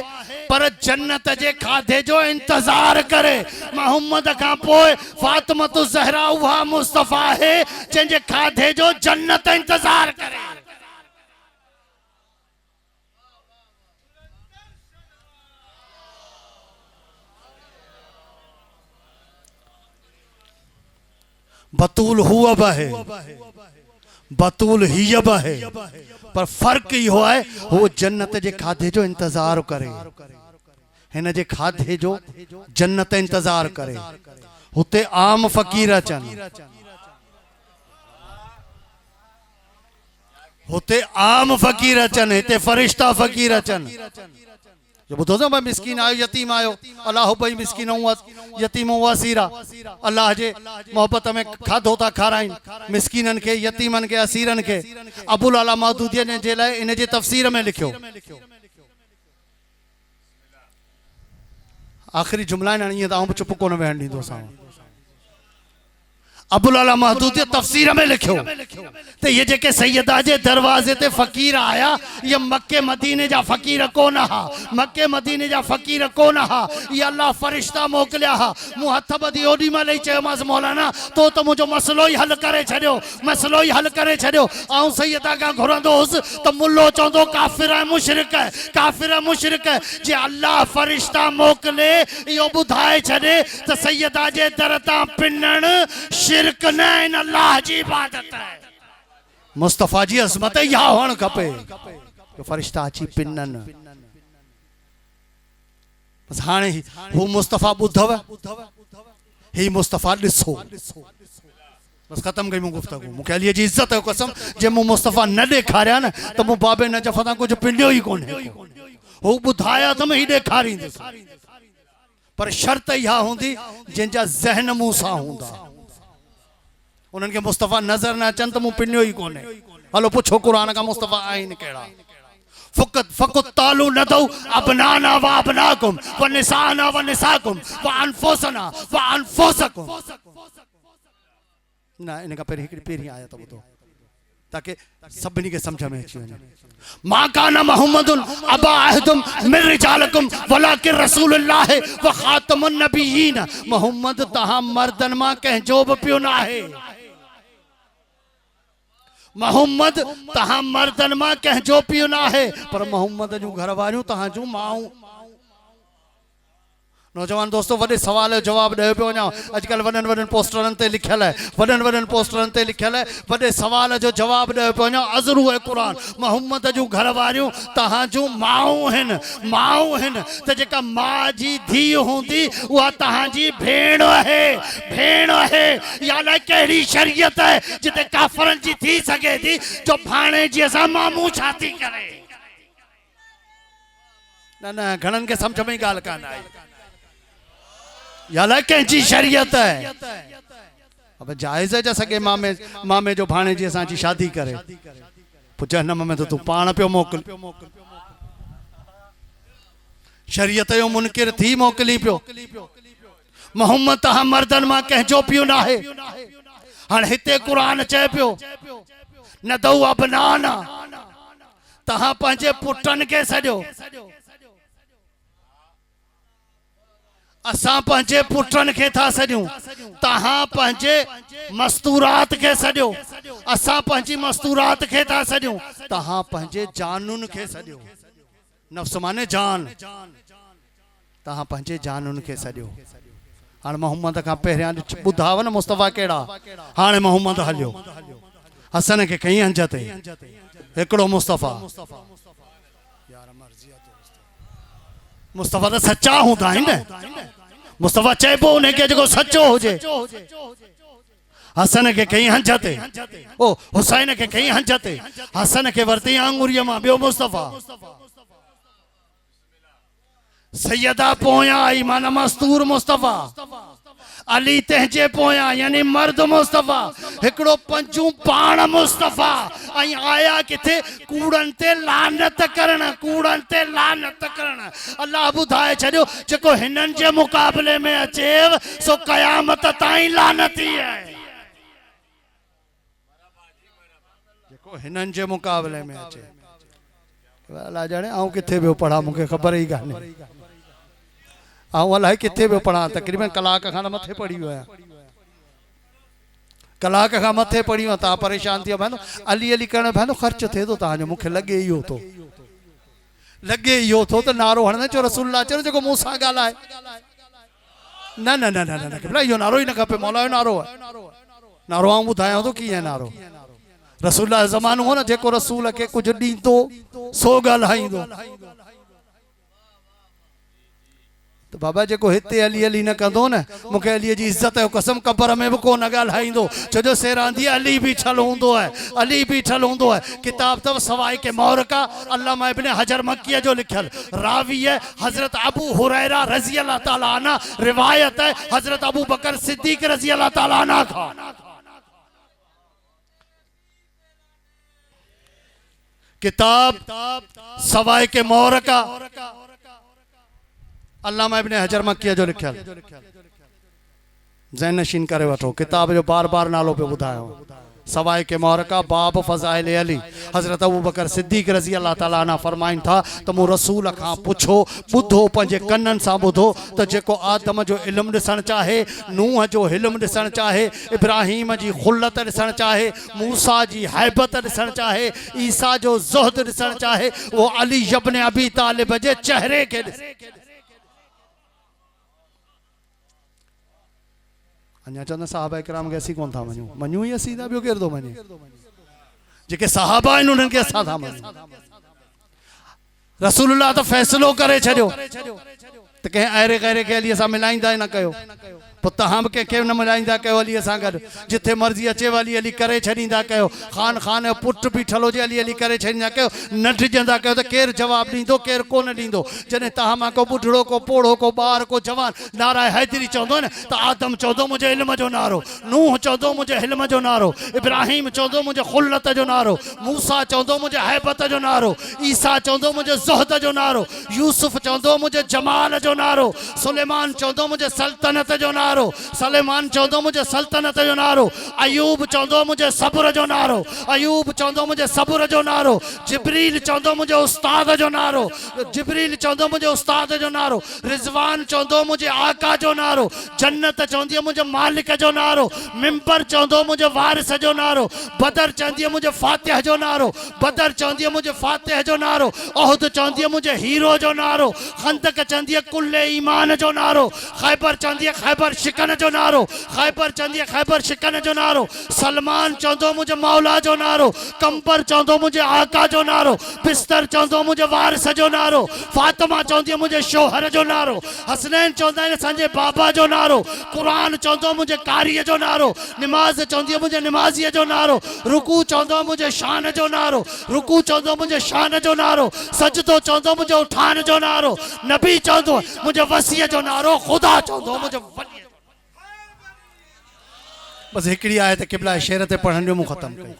पर जन्नत जे खाधे जो इंतजार करे मोहम्मद का पोए फातिमा ज़हरा उहा मुस्तफा है जंहिंजे खाधे जो जन्नत इंतजार करे बतूल हुआ है बतूल हिय है पर फर्क इहो है वो जन्नत जे खाधे जो इंतजार करे हिन जे खाधे जो जन्नत इंतजार करे हुते आम फकीर अचन हुते आम फकीर अचन हिते फरिश्ता फकीर अचन जो बुधो न भाई मिस्कीन आयो यतीम आयो अल्लाह भाई मिस्कीन यतीम वसीरा अल्लाह जे मोहब्बत में खाधो था खाराइन मिस्कीनन के यतीमन के असीरन के अबुल अला मौदूदी ने जे लाए इन जे तफसीर में लिखियो आखिरी जुमला ईअं त आउं चुप कोन वेहण ॾींदोसां अबुल अला महदूदी तफसीर में लिखियो तो ये जेके सैयदा जे दरवाजे ते फकीर आया ये मक्के मदीने जा फकीर कोन हा मक्के मदीने जा फकीर कोन हा ये अल्लाह फरिश्ता मोकलिया हा मूं हथ बधी ओडी महिल ई चयोमांसि मौलाना तो मुंहिंजो मसलो ई हल करे छॾियो आउं सैयदा खां घुरंदो हुउसि त मुल्लो चवंदो काफ़िर ऐं मुशरिक जे अल्लाह फरिश्ता मोकले इहो ॿुधाए छॾे त सैयदा जे दर तां पिनण शिरक न इन अल्लाह जी इबादत है मुस्तफा जी अज़मत या हुअण खपे जो फरिश्ता अची पिनन बस हाणे हू मुस्तफा ॿुधव ही मुस्तफा ॾिसो बस खत्म कई मूं गुफ्तगू मूंखे अलीअ जी इज़त जो कसम जे मूं मुस्तफा न ॾेखारिया न त मूं बाबे नजफ़ तां कुझु पिंडियो ई कोन्हे हू ॿुधाया त मैं ही ॾेखारींदुसि पर शर्त इहा हूंदी जंहिंजा ज़हन मूं सां हूंदा उन्हनि खे मुस्तफा नज़र न अचनि त मूं पिनियो ई कोन्हे हलो पुछो क़ुरान का मुस्तफा आहिनि कहिड़ा फक़त तालू नदउ अबनाना व अबनाकुम व निसाना व निसाकुम व अनफुसना व अनफुसकुम ना इन का पहिरीं हिकिड़ी पहिरीं आयत ॿुधो ताकि सभिनी के समझ में अची वञे। मा काना मुहम्मदुन अबा अहदुम मिन रिजालकुम वलाकिन रसूलुल्लाह व खातमुन नबिय्यीन। मोहम्मद तहां मर्दन मां कंहिंजो बि पियो न आहे। मोहम्मद तहां मर्दन मां कंहिंजो पियो न आहे, पर मोहम्मद जूं घर वारियूं तहां जूं माऊं। नौजवान दोस्तों, वॾे सवाल जो जवाब ॾियो पियो वञा। अॼुकल्ह वॾनि वॾनि पोस्टरनि ते लिखियल है, वॾनि वॾनि पोस्टरनि ते लिखियल है, वॾे सवाल जो जवाब ॾियो पियो वञा। अज़रू है क़ुरान, मोहम्मद जूं घर वारियूं तहां जूं माऊं आहिनि। माऊं आहिनि त जेका माउ जी धीउ हूंदी उहा तहां जी भेण आहे। भेण आहे या अलाए कहिड़ी शरीयत है जिते काफ़रनि जी थी सघे थी जो भाणे जी असां मामूं छा थी करे। न न, घणनि खे सम्झ में ॻाल्हि कान आई। या कंहिंजी शरीयत है। अब जायज़ है जा सके मामे जो भाणे जी असांजी शादी करे। पोइ जहन्नम में तो तू पाण पियो मोकिल। शरीयत जो मुनकिर थी मोकिली पियो। मोहम्मद तहां मर्दन मां कंहिंजो पियो न आहे। हाणे हिते क़ुरान चए पियो न दऊ अबनाना, तहां पंहिंजे पुटनि खे सॼो। असां पंहिंजे पुटनि खे था सॼूं, तहां पंहिंजे मस्तूरात खे सॼो। असां पंहिंजी मस्तूरात खे था सॼूं, तहां पंहिंजे जानुनि खे सॼो। नफ्स माने जान, तहां पंहिंजे जानुनि खे सॼो। हाणे मोहम्मद खां पहिरियां ॿुधाव न मुस्तफ़ा कहिड़ा। हाणे मोहम्मद हलियो, हसन खे कई हंज ते हिकिड़ो मुस्तफ़ा। मुस्तफ़ा तो सच्चा हूंदा आहिनि न। मुस्तफ़ा चइबो उनखे जेको सच्चो हुजे। हसन खे कई हंज ते, ओ हुसैन खे कई हंज ते, हसन खे वरती आंगुरीअ मां ॿियो मुस्तफ़ा। सैयदा पोयां आई माना मस्तूर मुस्तफ़ा। अली तंहिंजे पोयां यानी मर्द मुस्तफ़ा। हिकिड़ो पंजूं पाण मुस्तफ़ा। ऐं आया किथे कूड़नि ते लानत करण, कूड़नि ते लानत करण। अल्लाह ॿुधाए छॾियो जेको हिननि जे मुक़ाबले में अचेव सो क़यामत ताईं लानती आहे। जेको हिननि जे मुक़ाबले में अचे। अल्लाह ॼाणे आऊं किथे वियो पढ़ा, मूंखे ख़बर ई कान्हे। आऊं अलाए किथे पियो पढ़ा, तक़रीबन कलाक खां मथे पढ़ी वियो आहियां। कलाक खां मथे पढ़ी वियो। तव्हां परेशान थी वियो। अली अली करण भेंदो ख़र्च थिए थो तव्हांजो। मूंखे लॻे इहो थो, लॻे इहो थो त नारो हणंदा चयो रसूलुल्लाह चयो जेको मूं सां ॻाल्हाए। न न न न न, इहो नारो ई न खपे। मौला जो नारो आहे। नारो आऊं ॿुधायांव थो कीअं नारो। रसूलुल्लाह ज़मानो हो न जेको रसूल खे कुझु ॾींदो सो ॻाल्हाईंदो। तो बाबा जेको हिते अली अली न कंदो न, मूंखे अलीअ जी इज़त जो कसम कबर में बि कोन ॻाल्हाईंदो। छोजो सेरांदी अली बीठल हूंदो है, अली बीठल हूंदो है। किताब अथव सवाए के मौरका, अल्लामा इब्न हजर मक्कीअ जो लिखियल। रावी है हज़रत अबू हुरैरा रज़ी अल्लाह ताला अन्हु। रिवायत है हज़रत अबू बकर सिद्दीक़ रज़ी अल्लाह ताला अन्हु खां। किताब सवाए के मौरका, अल्लामा इब्न हजर मक्कीअ जो लिखियल। ज़हन नशीन करे वठो, किताब जो बार बार नालो पे ॿुधायो। सवाए के मौरका बाब फ़ज़ाइल अली। हज़रत अबू बकर सिद्दीक़ रज़ी अल्लाह ताला अन्हु फरमाइनि था त मूं रसूल खां पुछो, ॿुधो पंहिंजे कननि सां ॿुधो त जेको आदम जो इल्मु ॾिसणु चाहे, नूह जो इल्मु ॾिसणु चाहे, इब्राहिम जी खुल्लत ॾिसणु चाहे, मूसा जी हैबत ॾिसणु चाहे, ईसा जो ज़ुहद ॾिसणु चाहे, उहो अली इब्न अबी तालिब जे चेहरे खे ॾिसे। अञा चवंदा साहबा इकराम खे असीं कोन था मञूं। मञूं ई असीं था, ॿियो केरु थो मञे। जेके साहबा आहिनि उन्हनि खे असां था मञूं। रसूलुल्लाह त फ़ैसिलो करे छॾियो त कंहिं अहिड़े गैरे खे अलीअ सां मिलाईंदा न कयो। पोइ तव्हां बि कंहिंखे न मिलाईंदा कयो अलीअ सां गॾु। जिथे मर्ज़ी अचे अली अली करे छॾींदा कयो। ख़ान ख़ान जो पुटु बीठल हुजे अली अली करे छॾींदा कयो। न डिॼंदा कयो त केरु जवाबु ॾींदो केरु कोन ॾींदो। जॾहिं तव्हां मां को ॿुढड़ो को पोड़ो को ॿार को जवान नारा हैदरी चवंदो न त आदम चवंदो मुंहिंजे इल्म जो नारो, नूह चवंदो मुंहिंजे इल्म जो नारो, इब्राहिम चवंदो मुंहिंजे खुल्लत जो नारो, मूसा चवंदो मुंहिंजे हैबत जो नारो, ईसा चवंदो मुंहिंजे ज़ुहद जो नारो, यूसुफ चवंदो मुंहिंजे जमाल जो नारो, सुलेमान चवंदो मुंहिंजे सल्तनत जो नारो। नारो, सलेमान चौंदो मुझे सल्तनत जो नारो, अयूब चौंदो मुझे सब्र जो नारो, अयूब चौंदो मुझे सब्र जो नारो, जिब्रील चौंदो मुझे उस्ताद जो नारो, जिब्रील चौंदो मुझे उस्ताद जो नारो, रिजवान चौंदो मुझे आका जो नारो, जन्नत चौंदी मुझे मालिक जो नारो, मिंबर चौंदो मुझे वारिस जो नारो, बदर चौंदी मुझे फातिह जो नारो, बदर चौंदी मुझे फातिह जो नारो, ओहद चौंदी मुझे हीरो जो नारो, खंदक चौंदी कुल्ले ईमान जो नारो, खैबर चौंदी खैबर शिकन जो नारो, खैबर चौंदी खैबर शिकन जो नारो, सलमान चौंदो मुझे मौला जो नारो, कंबर चौंदो मुझे आका जो नारो, बिस्तर चौंदो मुझे वारिस जो नारो, फातिमा चौंदी मुझे शोहर जो नारो, हसनैन चौंदा है संजय बाबा जो नारो, कुरान चौंदो मुझे कारी जो नारो, नमाज चौंदी मुझे नमाजी जो नारो, रुकू चौंदो मुझे शान जो नारो, रुकू चौंदो मुझे शान जो नारो, सजदो चौंदो मुझे उठान जो नारो, नबी चौंदो मुझे वसीयत जो नारो, खुदा चौंदो मुझे वली। बस हिकड़ी आयत क़िबला शेर ते पढ़ण जो मुंह खत्म कई।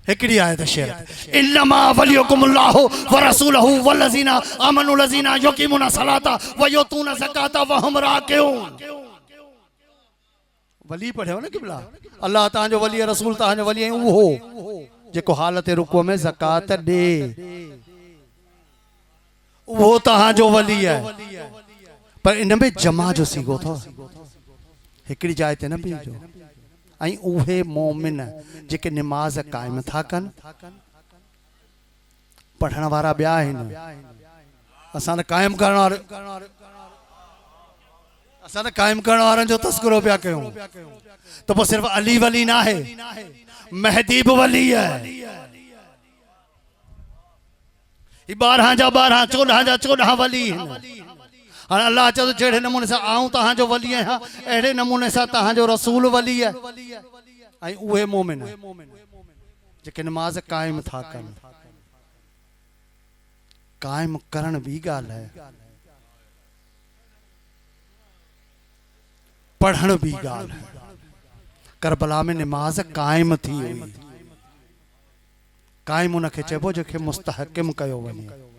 हिकड़ी आयत शेर इन्नमा वलियुकुमुल्लाहु व रसूलुहु वल्लज़ीना आमनु लज़ीना युकीमुना सलाता व युतूना ज़काता व हुम राकिऊन। वली पढ़ो ना क़िबला, अल्लाह तां जो वली रसूल तां जो वली उहो जेको हालत रुको में ज़कात दे, वो तां जो वली है। पर इन में जमा जो सीगो थो हिकड़ी जाइ ते न बीजो। ऐं उहे मोमिन जेके नमाज कायम था कन, पढ़ण वारा ॿिया आहिनि, असां त कायम करण वारे, असां त कायम करण वारनि जो तस्करो पिया कयूं। त पोइ सिर्फ़ अली वली न आहे, महदी बि वली है। 12 जा 12 14 जा 14 वली आहिनि। हाँ अल्लाह चो जेड़े नमूने से आऊं तहां जो वली है, अड़े नमूने से तहां जो रसूल वली है। आई उहे मोमिन जेके नमाज कायम था कन। कायम करण भी गाल है, पढ़ण भी गाल है। करबला में नमाज कायम थी हुई, कायम उनखे चइबो जेके मुस्तहकिम कयो वञे,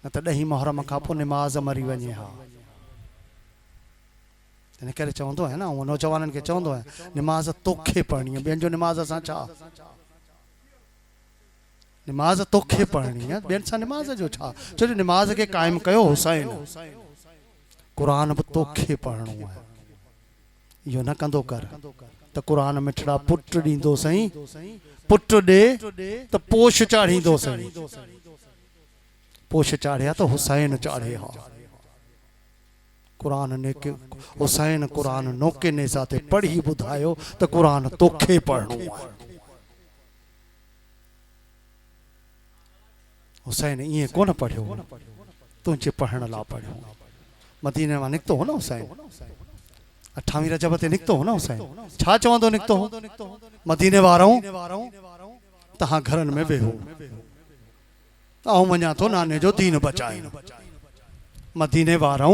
न त 10 मुहर्रम खां पोइ नमाज मरी वञे। हा इन करे चवंदो है ना, नौजवाननि खे चवंदो है नमाज तोखे पढ़णी है, ॿियनि जो नमाज सां छा, नमाज तोखे पढ़णी है, ॿियनि सां नमाज जो छा। छो जो नमाज खे कायम कयो हुसैन, क़ुरान बि तोखे पढ़णो है। इहो न कंदो कर त क़ुरान मिठड़ा पुट ॾींदो सही, पुट ॾे त पोश चाढ़ींदो सही। पोश चाढ़िया तो हुसैन चाढ़े। हा कुरान ने के हुसैन कुरान नोके ने साथे पढ़ी बुधायो तो कुरान तोखे पढ़णो है। हुसैन ये कोन पढ़ियो, तुझे पढ़ण ला पढ़ियो। मदीने में निकतो हो ना हुसैन, 28 रजब ते निकतो हो ना हुसैन। छा चवंदो निकतो हो, मदीने वारो तहां घरन में वेहो, आऊं वञा तो नाने जो दीन बचाए। मदीने वारो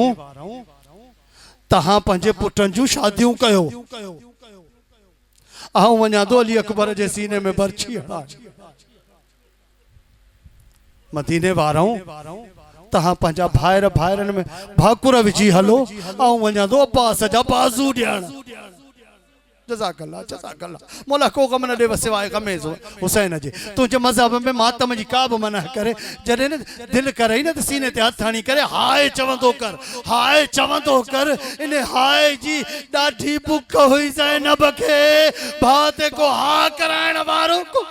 तहां पंहिंजे पुटन जूं शादियूं कयो, आऊं वञा तो अली अकबर जे सीने में बरछी हणाए। मदीने वारो तहां पंहिंजा भाइर भाइरन में भाकुर विझी हलो, आऊं वञा तो अब्बास जा बाज़ू ॾियण। जज़ाकल्लाह जज़ाकल्लाह। मौला को कम न दे सिवाय कमेज़ हुसैन जे। तुझे मज़हब में मातम जी का भी मना करे, जॾहिं न दिल करे न त सीने ते हथ हणी करे हाय चवंदो कर, हाय चवंदो कर। इन हाय जी ॾाढी बुख हुई ज़ैनब खे, भाउ ते को हा कराइण वारो को।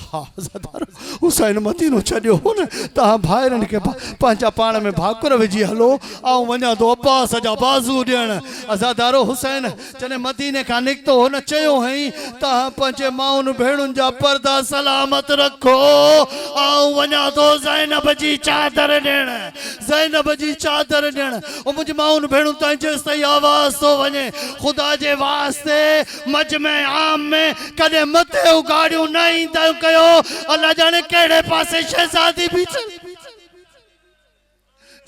हुसैन मदीनो छॾियो हो न, तहां भाइरनि खे पंहिंजा पाण में भाकुर विझी हलो, आऊं वञा तो अब्बास जा बाज़ू ॾियण। अज़ादारो हुसैन जॾहिं मदीने खां निकितो हो न, चयो हई तहां पंहिंजे माउनि भेणुनि जा पर्दा सलामत रखो, आऊं वञा तो ज़ैनब जी चादर ॾियण, ज़ैनब जी चादर ॾियण। ओ मुंहिंजी माउनि भेणुनि ताईं जेसिताईं आवाज़ तो वञे, ख़ुदा जे वास्ते मजमे आम में कॾहिं मथे उगाड़ियूं न ईंदा कयो। अल्लाह जाने केड़े पासे शहजादी बीच।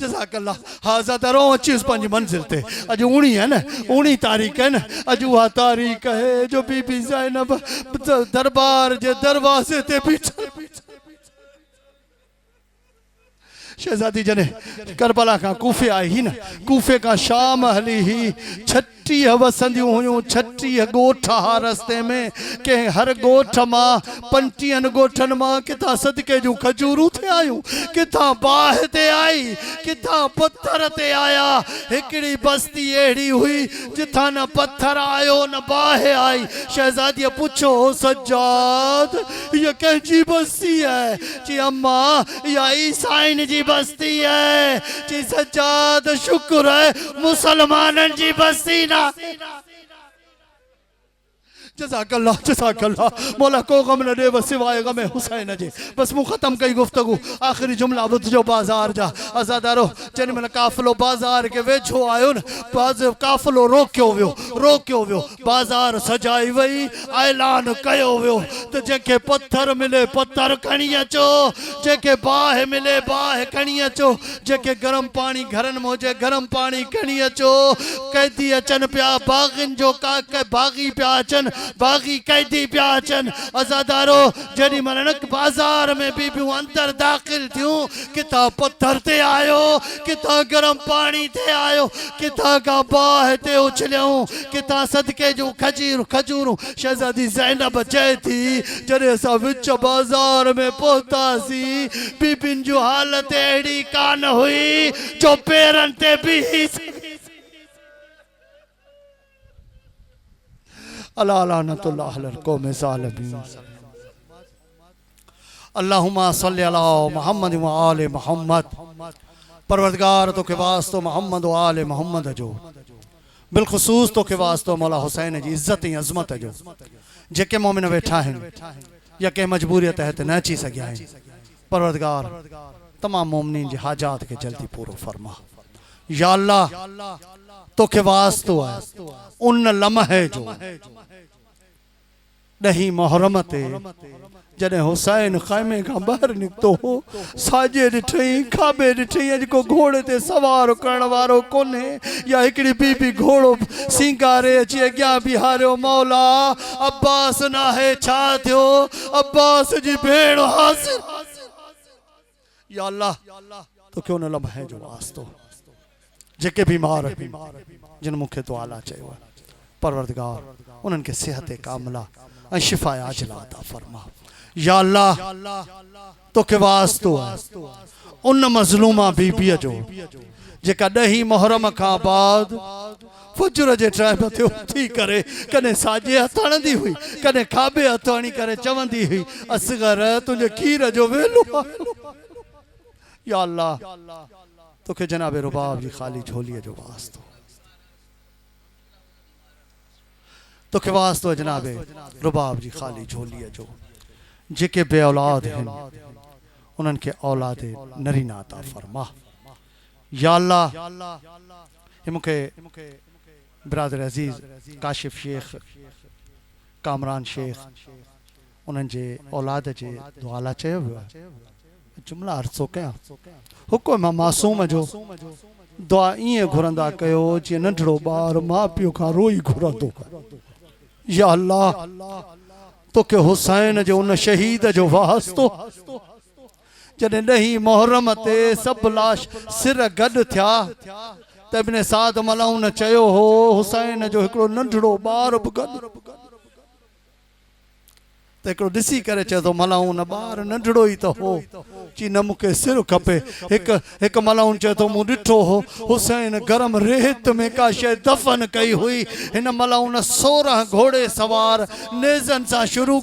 जज़ाकल्लाह। हाज़ादारो अचीस पंहिंजी मंजिल ते। अॼु 19 है न, 19 तारीख़ है न। अॼु उहा तारीख़ है जो बीबी ज़ैनब दरबार जे दरवाज़े ते बीठल। शहजादी जने करबला का कूफे आई ही न कूफे का शाम हली ही 36 वसंदियूं हुयूं 36 ॻोठ हा रस्ते में के हर ॻोठ मां 35 ॻोठनि मां किथां सदके जूं खजूरूं थे आयूं किथां बाहि ते आई किथां पत्थर ते आया हिकिड़ी बस्ती अहिड़ी हुई जिथां न पत्थर आयो न बाहि आई शहजादी पूछो सज्जाद ये कंहिंजी बस्ती है जी अम्मा या ईसाइन जी बस्ती है जी सज्जाद शुक्र है मुसलमानन जी बस्ती ना जज़ाकल्लाह मौला को गम न दे बस सिवाय गम हुसैन जे बस मुँह ख़त्म कई गुफ्तगू आखिरी जुमला ॿुधिजो बाज़ार जा आज़ादारो जेॾी महिल काफ़िलो बाज़ार के वेझो आयो न काफ़िलो रोकियो वियो बाज़ार सजाई वई ऐलान कयो वियो त जंहिंखे पत्थर मिले पत्थर खणी अचो जंहिंखे बाहि मिले बाहि खणी अचो जंहिंखे गरम पाणी घरनि में हुजे गरम पाणी खणी अचो कैदी अचनि पिया बाग़िन जो बाग़ी पिया अचनि बागी कैदी पिया अचनि आज़ादारो जॾहिं महिल बाज़ार में बीबियूं अंदर दाख़िल थियूं किथां पत्थर ते आयो किथां गरम पाणी ते आयो किथां का बाहि ते उछलियूं किथां सदके जूं खजूरूं शहजादी ज़ैनब चए थी जॾहिं असां विच बाज़ार में पहुतासीं बीबियुनि जूं हालत अहिड़ी कान हुई जो पेरनि ते बीही अल्लाह लानतुल्लाह अलल कौम ज़ालिमीन अल्लाहुम्मा सल्लि अला मुहम्मद व आले मुहम्मद परवरदिगार तो के वास्तो मोहम्मद व आले मुहम्मद जो बिलखुसूस तो के वास्तो मौला हुसैन जी इज्जत ऐं अज़मत जो जेके मोमिन वेठा आहिनि या कंहिं मजबूरीअ तहत न अची सघिया आहिनि परवरदिगार तमाम मोमिनीन जी हाजात के जल्दी पूरो फरमा या अल्लाह तो के वास्तो है उन लम्हे जो 10 मुहर्रम ते जॾहिं हुसैन ख़ैमे खां ॿाहिरि निकितो हो साॼे ॾिठई खाॿे ॾिठई अॼु घोड़े ते सवार करण वारो कोन्हे या हिकिड़ी बीबी घोड़ो सिंगारे अची अॻियां बीहारियो मौला अब्बास नाहे छा थियो अब्बास जी भेण हासिल या अल्लाह तोखे उन लम्हे जो वास्तो जेके बीमार जिन मूंखे तो आला चयो आहे परवरदिगार उन्हनि खे सिहत कामिला ऐं शिफ़ा आजिला अता फरमा या अल्लाह तोखे वास्तो आहे उन मज़लूमा बीबीअ जो जेका 10 मुहर्रम खां बाद फजर जे टाइम ते उथी करे कॾहिं साॼे हथ हणंदी हुई कॾहिं खाॿे हथ हणी करे चवंदी हुई असगर तुंहिंजे खीर जो वेलो या अल्लाह तोखे जनाबे रुबाब जी ख़ाली झोलीअ जो वास्तो तोखे वास्तो जनाबे रुबाब जी ख़ाली झोलीअ जो जेके बे औलाद आहिनि उन्हनि खे औलाद नरीना अता फरमा या अल्लाह हे मूंखे बिरादर अज़ीज़ काशिफ शेख कामरान शेख उन्हनि जे औलाद जे दुआ लाइ चयो वियो आहे जुमला अर्ज़ो कयां हुकुम मासूम जो दुआ ईअं घुरंदा कयो जीअं नंढड़ो ॿार माउ पीउ खां रोई घुरंदो या अल्लाह तोखे हुसैन जो उन शहीद जो वास्तो जॾहिं 10 मुहर्रम ते सभु लाश सिर गॾु थिया त इब्न साद मलाउन चयो हो हुसैन जो हिकिड़ो नंढड़ो ॿार बि गॾु त हिकिड़ो ॾिसी करे चए थो मलाउन ॿार नंढड़ो ई त हो चई न मूंखे सिर खपे हिकु मलाउन चए थो मूं ॾिठो हो हुसैन गरम रेत में का शइ दफ़न कई हुई हिन मलाउन 16 घोड़े सवार नेज़नि सां शुरू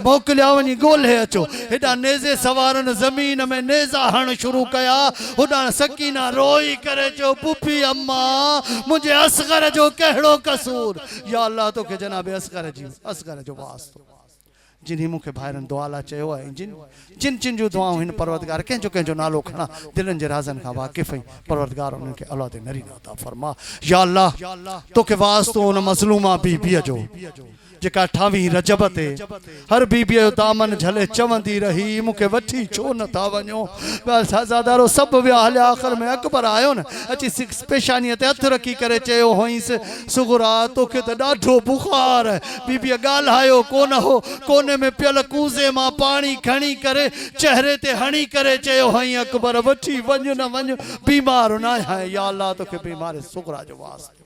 मोकिलिया वञी ॻोल्हे अचो हेॾा नेज़े सवारनि ज़मीन में नेज़ा हण शुरू कया होॾां सकीना रोई करे चयो पुफी अम्मा मुंहिंजे असगर जो कहिड़ो कसूर या अल्लाह तोखे जनाबे असगर जो वास्तो जिन्हीं मूंखे भाइरनि दुआ लाइ चयो आहे जिन जूं दुआऊं हिन परवरदिगार कंहिंजो नालो खणा दिलनि जे राज़नि खां वाक़िफ़ आहीं परवरदिगार उन्हनि खे औलाद नरीना अता फरमा या अल्लाह तोखे वास्तो उन मज़लूमा बीबीअ जो जेका 28 रजब ते हर बीबीअ जो दामन झले चवंदी रही मूंखे वठी छो नथा वञो। साज़ादारो सभु विया हलिया, आख़िर में अकबर आयो न, अची पेशानीअ ते हथ रखी करे चयो हुईंसि सुगुरा तोखे त ॾाढो बुखार आहे। बीबीअ ॻाल्हायो कोन हो, कोने में पियल कूज़े मां पाणी खणी करे चेहरे ते हणी करे चयो हुई अकबर वठी वञ न वञ, बीमार न आहियां। या अल्लाह तोखे बीमार सुगुरा जो वास्ते,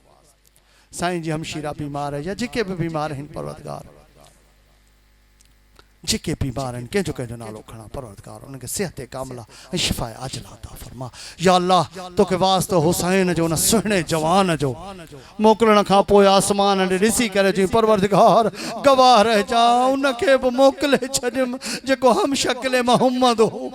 साईं जी हमशीरा बीमार है या जेके भी बीमार हैं परवरदिगार, जेके बीमार हैं कंहिंजो कंहिंजो नालो खणा परवरदिगार उनके सेहत कामला ऐं शिफ़ाए आजिला अता फरमा। या अल्लाह तोखे वास्तो हुसैन जो उन सुहिणे जवान जो मोकिलण खां पोइ आसमान ॾे ॾिसी करे चई परवरदिगार गवाह रहिजा उनखे बि मोकिले छॾियमि जेको हम शक्ल मोहम्मद हो।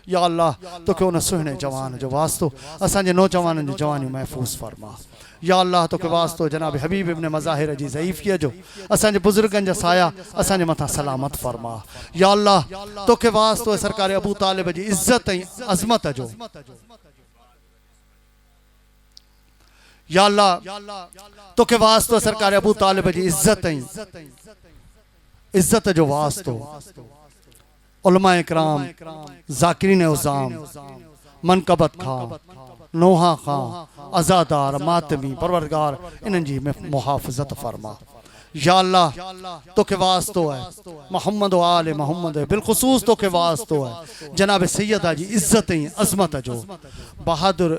या अल्लाह तोखे उन सुहिणे जवान जो वास्तो असांजे नौजवाननि जी जवानी महफ़ूज़ फरमा। या अल्लाह तोखे वास्तो जनाब हबीब इब्न मज़ाहिर जी ज़ईफ़ीअ जो असांजे बुज़ुर्गनि जा साया असांजे मथां सलामत फरमा। या अल्लाह तोखे वास्तो सरकार अबू तालिब जी इज़्ज़त ऐं अज़मत जो, या अल्लाह तोखे वास्तो सरकार अबू तालिब जी इज़्ज़त ऐं इज़्ज़त जो वास्तो उलमा इकराम ज़ाकिरीन उज़ाम मनकबत खां नोहा खां अज़ादार मातमी परवरदिगार इन्हनि जी मुहाफ़िज़त फरमा। या अल्लाह तोखे वास्तो है मोहम्मद व आले मोहम्मद बिलख़ुसूस तोखे वास्तो है जनाब सैयदा जी इज़्ज़त ऐं अज़मत जो बहादुर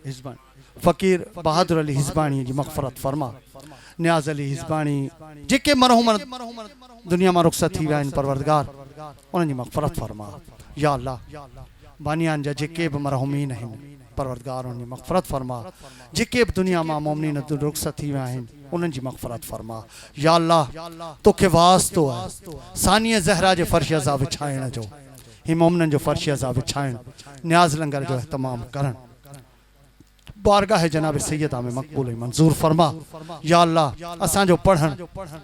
हिज़बानी फ़कीर बहादुर अली हिज़बानी जी मग़फ़रत फरमा। नियाज़ अली हिज़बानी जेके मरहूम दुनिया में रुख़सत थी विया आहिनि परवरदिगार उन्हनि जी मग़फ़रत फरमा। या अल्लाह बानियान जा जेके भी मरहूमीन आहिनि परवरदिगार उन्हनि जी मग़फ़रत फरमा। जेके भी दुनिया में मोमिनीन रुख़सत थी विया आहिनि उन्हनि जी मग़फ़रत फरमा। या अल्लाह तोखे वास्तो है सानिया ज़हरा जे फ़र्श अज़ा विछाइण जो, ही मोमिननि जो फ़र्श अज़ा विछाइण, नियाज़ लंगर जो एहतमाम करण, बारगाह जनाब सैयदा में मक़बूल मंजूर फरमा। या अल्लाह असांजो पढ़ण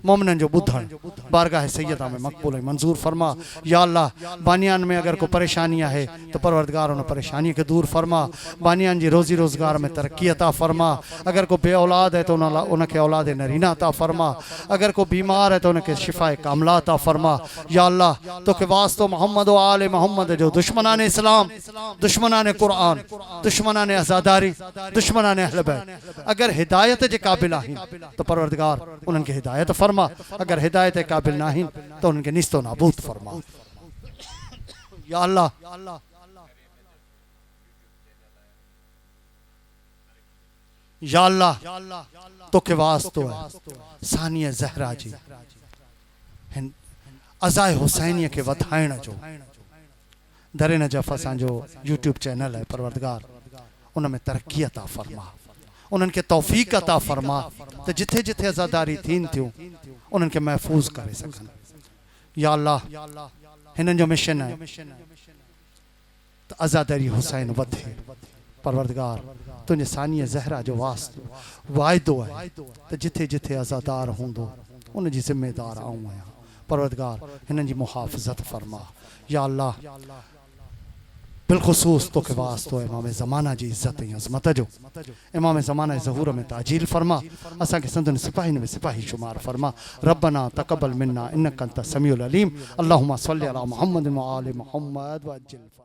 मोमिनन जो ॿुधण बारगाह सैयदा में मक़बूल मंजूर फरमा। या अल्लाह बानियान में अगर कोई परेशानी है तो परवरदिगार उन परेशानी के दूर फरमा। बानियान जी रोज़ी रोज़गार में तरक्की अता फरमा। अगर कोई बे औलाद है तो उनके औलाद नरीना अता फरमा। अगर कोई बीमार है तो उनके शिफाए कामला अता फरमा। या अल्लाह तोखे वास्तो मोहम्मद व आले मोहम्मद जो दुश्मनान इस्लाम, दुश्मनान कुरान, दुश्मनान आज़ादारी, दुश्मनान अहल बैत अगर हिदायत के काबिल आहिन तो परवरदिगार उन्हनि खे हिदायत फरमा। अगर हिदायत के काबिल ना आहिन तो उन्हनि खे निस्तो नाबूद फरमा। या अल्लाह या अल्लाह तोखे वास्तो है सानिया ज़हरा जी हिन अज़ाए हुसैनिया के वधाइण जो दरे नजफ़ असांजो यूट्यूब चैनल है परवरदिगार उनमें तरक्की अता फरमा, उन्हनि खे तौफ़ीक़ अता फरमा तो जिथे जिथे आज़ादारी थीन थियूं उन्हनि खे महफ़ूज़ करे सघनि। या अल्लाह हिननि जो मिशन है तो आज़ादारी हुसैन वधे। परवरदिगार तुंहिंजे सानिया ज़हरा जो वास्तो वाइदो है तो जिथे जिथे आज़ादार हूंदो उन जी ज़िम्मेदार आऊं आहियां। परवरदिगार हिननि जी मुहाफ़िज़त फरमा। या अल्लाह बिलख़ुसूस तोखे वास्तो इमाम ज़माना जी इज़्ज़त ऐं अज़मत जो इमाम ज़माना ज़हूर में ताजील फरमा। असांखे संदन सिपाहीन में सिपाही शुमार फरमा। रब्बना तक़ब्बल मिन्ना इन्नका अंता समीउल अलीम। अल्लाहुम्मा सल्लि अला मुहम्मद व आले मुहम्मद व अज्जिल